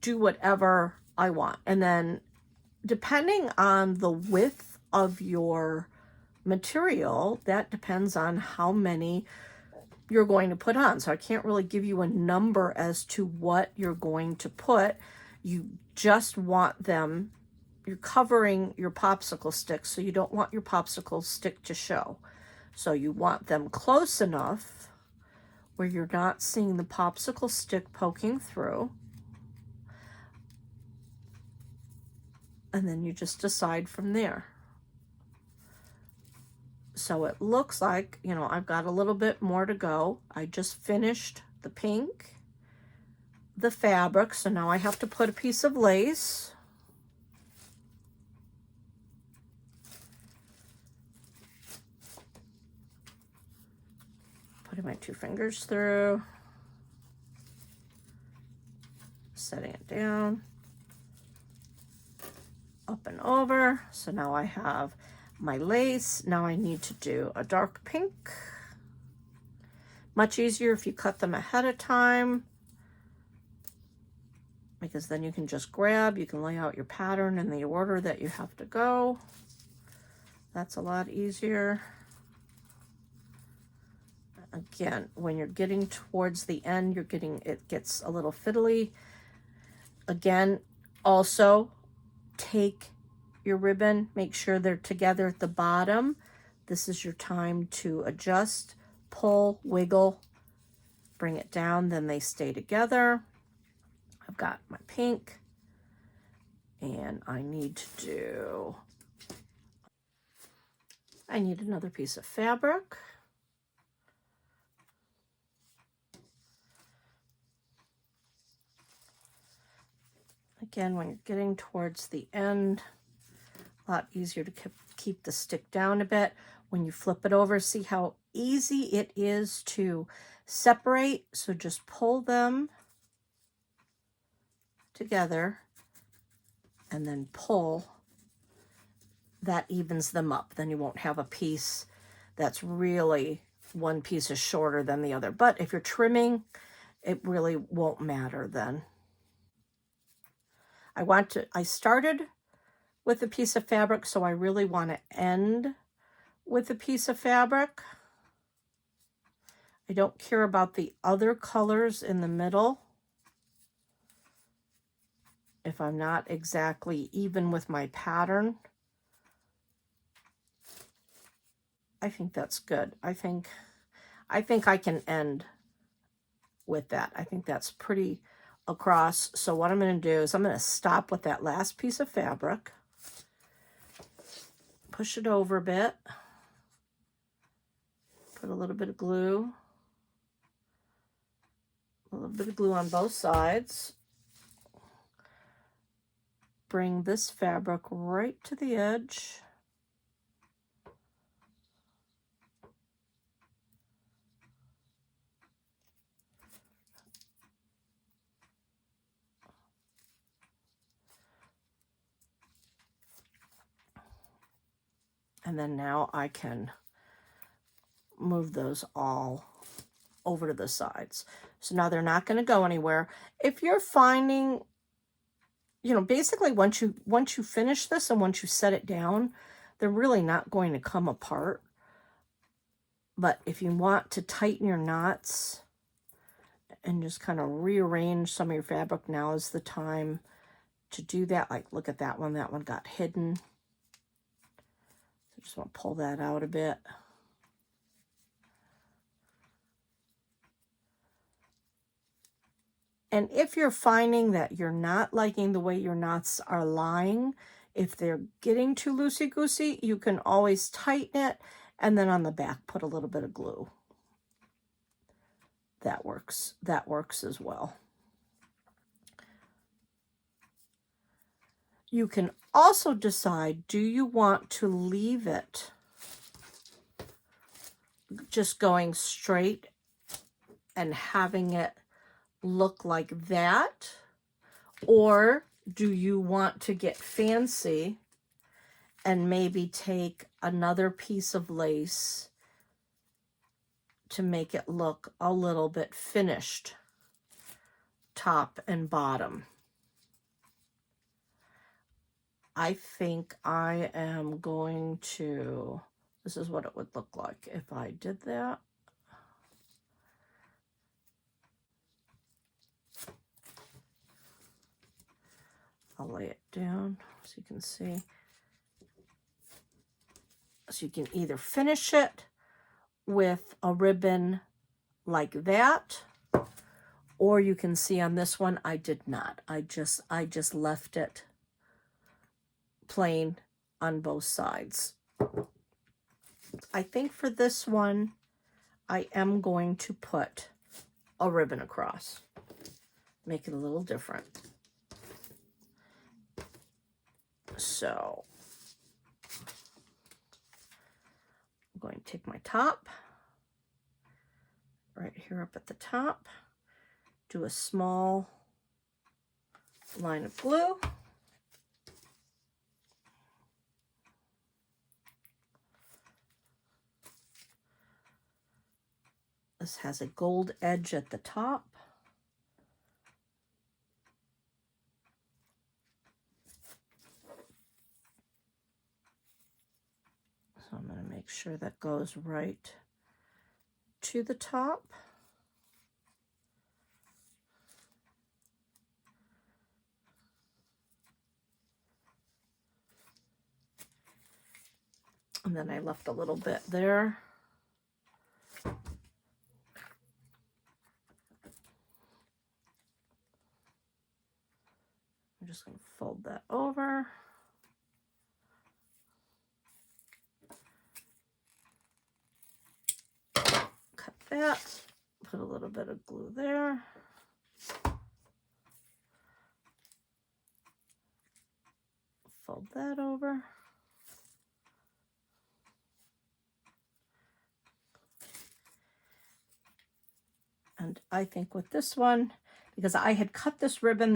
do whatever I want. And then depending on the width of your material, that depends on how many you're going to put on. So I can't really give you a number as to what you're going to put. You just want them, you're covering your popsicle stick, so you don't want your popsicle stick to show. So you want them close enough where you're not seeing the popsicle stick poking through. And then you just decide from there. So it looks like, you know, I've got a little bit more to go. I just finished the pink, the fabric, so now I have to put a piece of lace. Putting my 2 fingers through, setting it down, up and over. So now I have my lace. Now I need to do a dark pink. Much easier if you cut them ahead of time, because then you can just grab, you can lay out your pattern in the order that you have to go. That's a lot easier. Again, when you're getting towards the end, it gets a little fiddly. Again, also take your ribbon, make sure they're together at the bottom. This is your time to adjust, pull, wiggle, bring it down, then they stay together. I've got my pink, and I need another piece of fabric. Again, when you're getting towards the end, a lot easier to keep the stick down a bit. When you flip it over, see how easy it is to separate. So just pull them together and then pull. That evens them up. Then you won't have a piece that's really, one piece is shorter than the other. But if you're trimming, it really won't matter then. I started with a piece of fabric, so I really want to end with a piece of fabric. I don't care about the other colors in the middle if I'm not exactly even with my pattern. I think that's good. I think I can end with that. I think that's pretty across. So what I'm going to do is I'm going to stop with that last piece of fabric, push it over a bit, put a little bit of glue, on both sides, bring this fabric right to the edge, And then now I can move those all over to the sides. So now they're not going to go anywhere. If you're finding, you know, basically once you finish this and once you set it down, they're really not going to come apart. But if you want to tighten your knots and just kind of rearrange some of your fabric, now is the time to do that. Like, look at that one got hidden. So I just want to pull that out a bit. And if you're finding that you're not liking the way your knots are lying, if they're getting too loosey-goosey, you can always tighten it, and then on the back put a little bit of glue. That works as well. You can also decide, do you want to leave it just going straight and having it look like that? Or do you want to get fancy and maybe take another piece of lace to make it look a little bit finished, top and bottom? I think I am going to, this is what it would look like if I did that. I'll lay it down so you can see. So you can either finish it with a ribbon like that, or you can see on this one, I did not. I just left it plain on both sides. I think for this one, I am going to put a ribbon across. Make it a little different. So I'm going to take my top, right here up at the top, do a small line of glue. This has a gold edge at the top. So I'm going to make sure that goes right to the top. And then I left a little bit there. I'm just going to fold that over. Cut that. Put a little bit of glue there. Fold that over. And I think with this one, because I had cut this ribbon,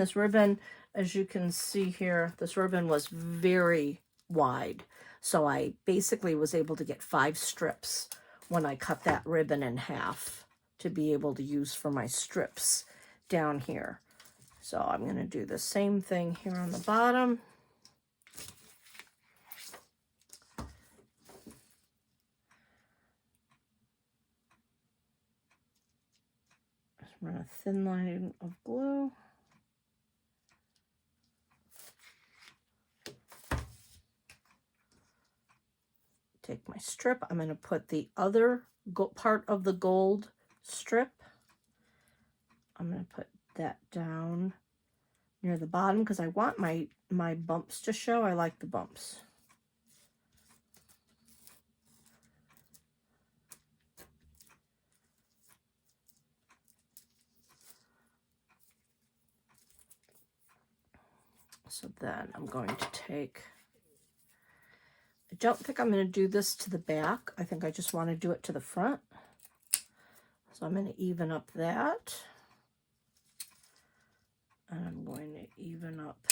as you can see here, this ribbon was very wide. So I basically was able to get 5 strips when I cut that ribbon in half to be able to use for my strips down here. So I'm going to do the same thing here on the bottom. Run a thin line of glue. Take my strip. I'm going to put the other part of the gold strip. I'm going to put that down near the bottom because I want my bumps to show. I like the bumps. So then I'm going to take, I don't think I'm going to do this to the back. I think I just want to do it to the front. So I'm going to even up that. And I'm going to even up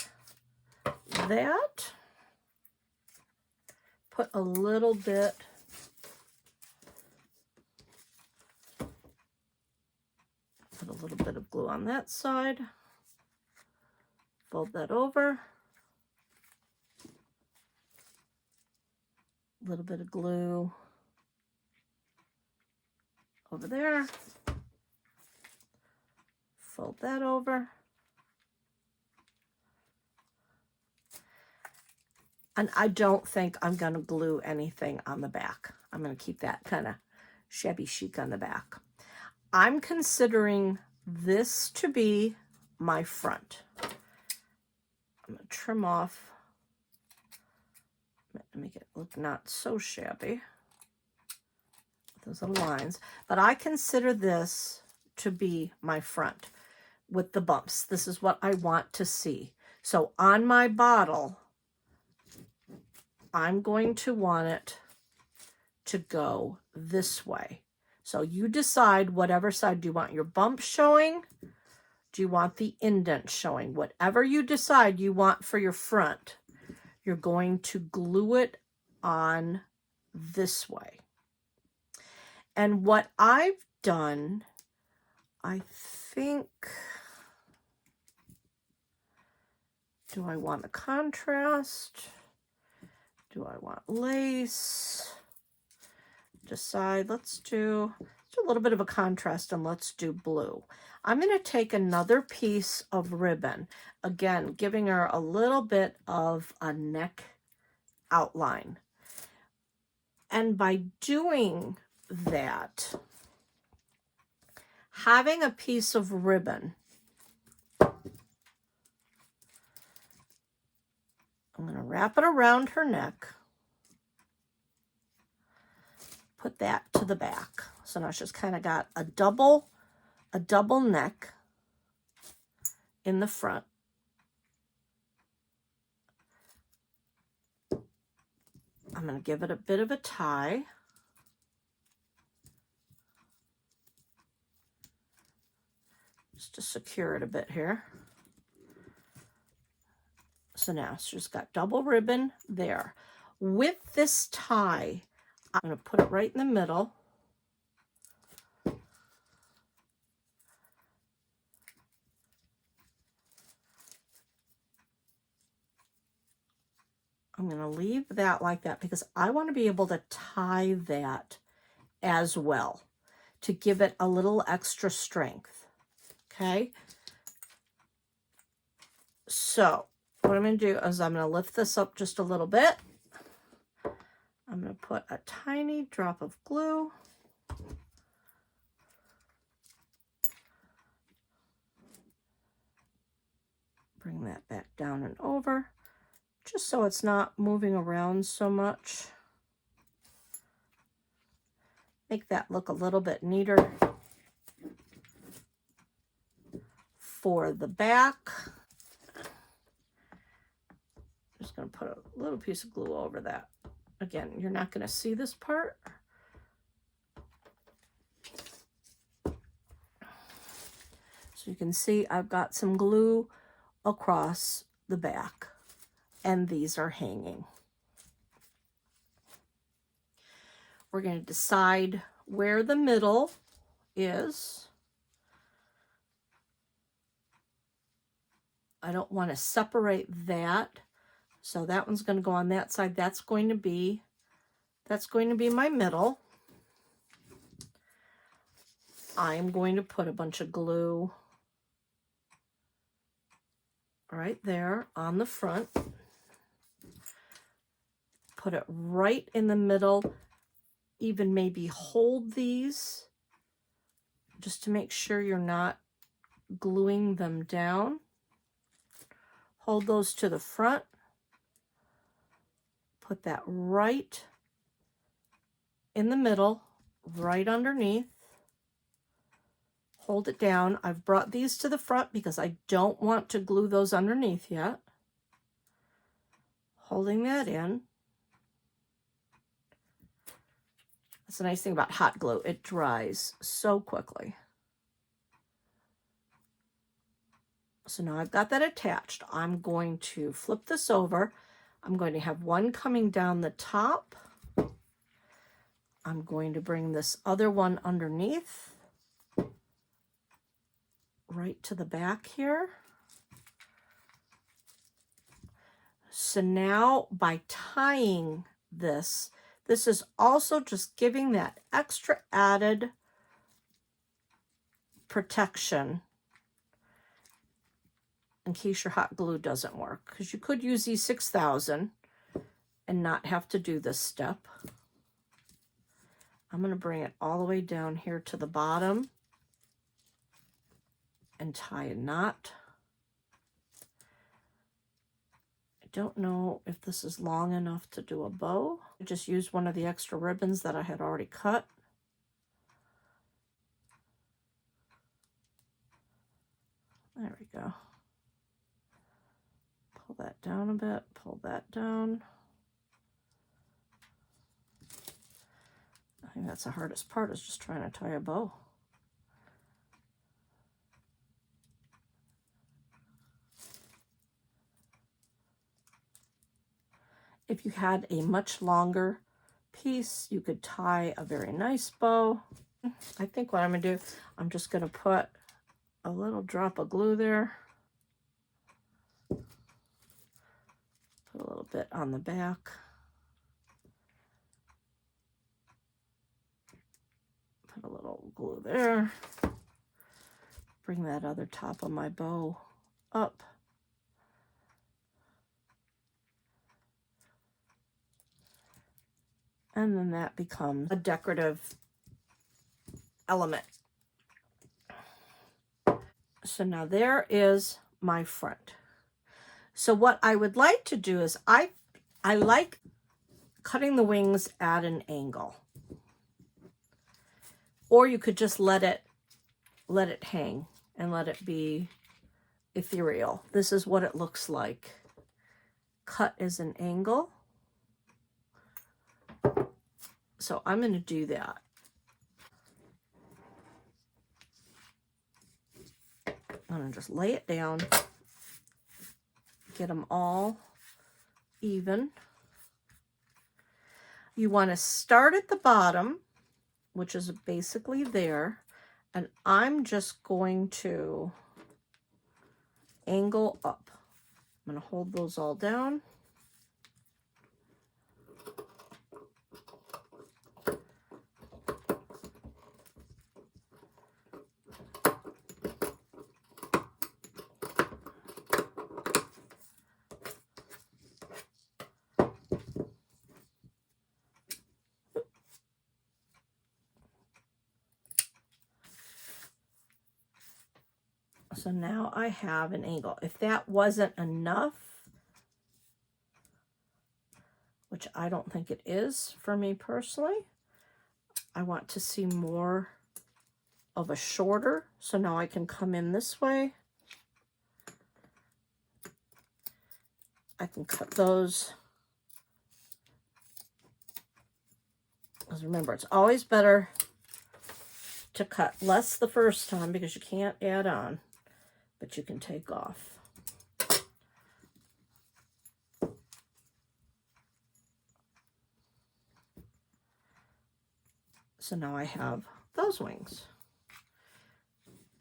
that. put a little bit of glue on that side. Fold that over. A little bit of glue over there. Fold that over. And I don't think I'm going to glue anything on the back. I'm going to keep that kind of shabby chic on the back. I'm considering this to be my front. I'm going to trim off, make it look not so shabby. Those little lines. But I consider this to be my front with the bumps. This is what I want to see. So on my bottle, I'm going to want it to go this way. So you decide whatever side. Do you want your bump showing? Do you want the indent showing? Whatever you decide you want for your front, you're going to glue it on this way. And what I've done, I think, do I want a contrast? Do I want lace? Decide, let's do a little bit of a contrast and let's do blue. I'm going to take another piece of ribbon, again, giving her a little bit of a neck outline. And by doing that, having a piece of ribbon, I'm going to wrap it around her neck, put that to the back. So now she's kind of got a double neck in the front. I'm going to give it a bit of a tie. Just to secure it a bit here. So now she's got double ribbon there. With this tie, I'm going to put it right in the middle. I'm going to leave that like that because I want to be able to tie that as well to give it a little extra strength. Okay. So what I'm going to do is I'm going to lift this up just a little bit. I'm going to put a tiny drop of glue. Bring that back down and over, just so it's not moving around so much. Make that look a little bit neater for the back. Just going to put a little piece of glue over that. Again, you're not going to see this part. So you can see I've got some glue across the back, and these are hanging. We're going to decide where the middle is. I don't want to separate that. So that one's going to go on that side. That's going to be my middle. I'm going to put a bunch of glue right there on the front. Put it right in the middle. Even maybe hold these just to make sure you're not gluing them down. Hold those to the front. Put that right in the middle, right underneath. Hold it down. I've brought these to the front because I don't want to glue those underneath yet. Holding that in. That's the nice thing about hot glue. It dries so quickly. So now I've got that attached. I'm going to flip this over. I'm going to have one coming down the top. I'm going to bring this other one underneath, right to the back here. So now by tying this, this is also just giving that extra added protection in case your hot glue doesn't work, because you could use E6000 and not have to do this step. I'm going to bring it all the way down here to the bottom and tie a knot. I don't know if this is long enough to do a bow. I just used one of the extra ribbons that I had already cut. There we go. Pull that down a bit, pull that down. I think that's the hardest part, is just trying to tie a bow. If you had a much longer piece, you could tie a very nice bow. I think what I'm gonna do, I'm just gonna put a little drop of glue there. Put a little bit on the back. Put a little glue there. Bring that other top of my bow up. And then that becomes a decorative element. So now there is my front. So what I would like to do is I like cutting the wings at an angle. Or you could just let it hang and let it be ethereal. This is what it looks like. Cut as an angle. So I'm going to do that. I'm going to just lay it down, get them all even. You want to start at the bottom, which is basically there, and I'm just going to angle up. I'm going to hold those all down. So now I have an angle. If that wasn't enough, which I don't think it is for me personally, I want to see more of a shorter. So now I can come in this way. I can cut those. Because remember, it's always better to cut less the first time because you can't add on, but you can take off. So now I have those wings.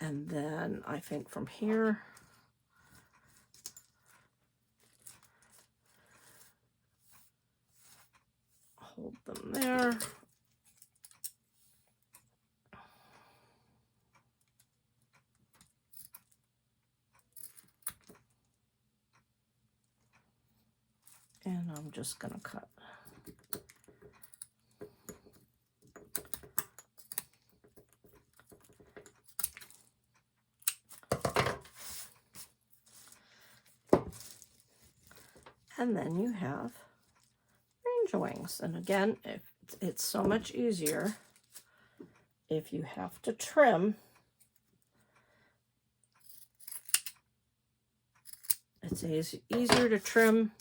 And then I think from here, hold them there. And I'm just going to cut. And then you have range wings. And again, it's so much easier if you have to trim. It's easier to trim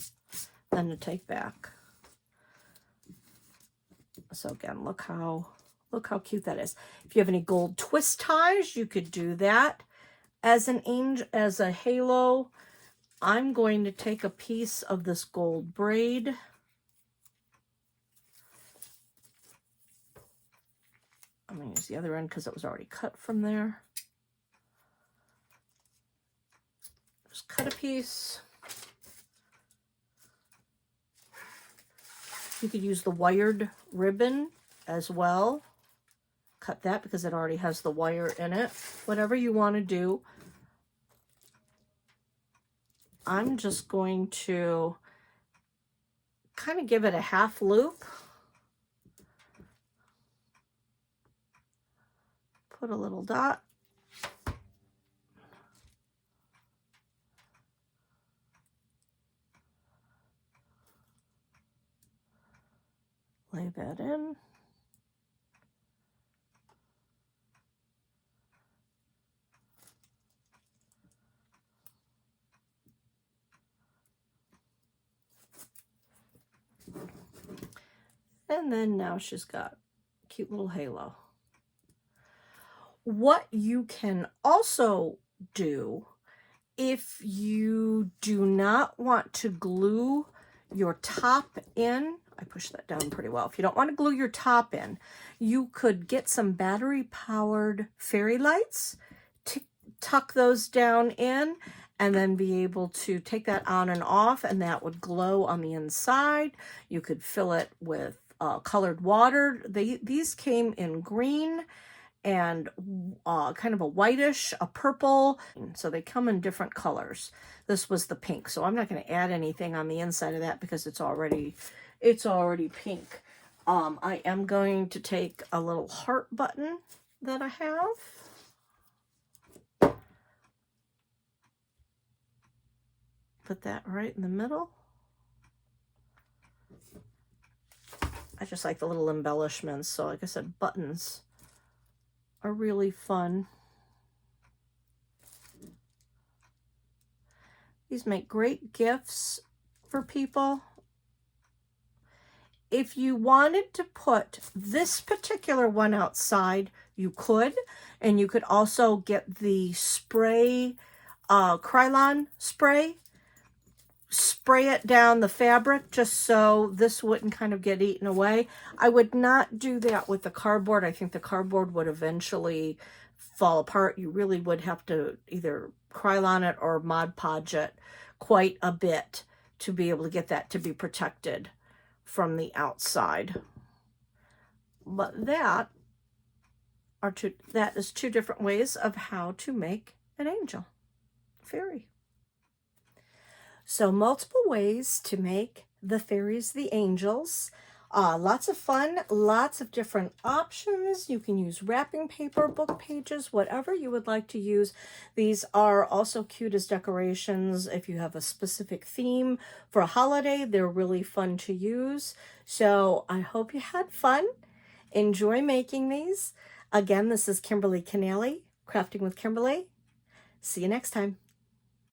than to take back. So again, look how cute that is. If you have any gold twist ties, you could do that as an angel, as a halo. I'm going to take a piece of this gold braid. I'm going to use the other end because it was already cut from there. Just cut a piece. You could use the wired ribbon as well. Cut that because it already has the wire in it. Whatever you want to do. I'm just going to kind of give it a half loop. Put a little dot. Lay that in. And then now she's got a cute little halo. What you can also do if you do not want to glue your top in, I pushed that down pretty well. If you don't want to glue your top in, you could get some battery-powered fairy lights, tuck those down in, and then be able to take that on and off, and that would glow on the inside. You could fill it with colored water. These came in green and kind of a whitish, a purple. So they come in different colors. This was the pink. So I'm not going to add anything on the inside of that because it's already pink. I am going to take a little heart button that I have. Put that right in the middle. I just like the little embellishments. So like I said, buttons are really fun. These make great gifts for people. If you wanted to put this particular one outside, you could. And you could also get the spray, Krylon spray. Spray it down the fabric just so this wouldn't kind of get eaten away. I would not do that with the cardboard. I think the cardboard would eventually fall apart. You really would have to either Krylon it or Mod Podge it quite a bit to be able to get that to be protected from the outside. But that is two different ways of how to make an angel fairy. So multiple ways to make the fairies, the angels. Lots of fun, lots of different options. You can use wrapping paper, book pages, whatever you would like to use. These are also cute as decorations. If you have a specific theme for a holiday, they're really fun to use. So I hope you had fun. Enjoy making these. Again, this is Kimberly Canale, Crafting with Kimberly. See you next time.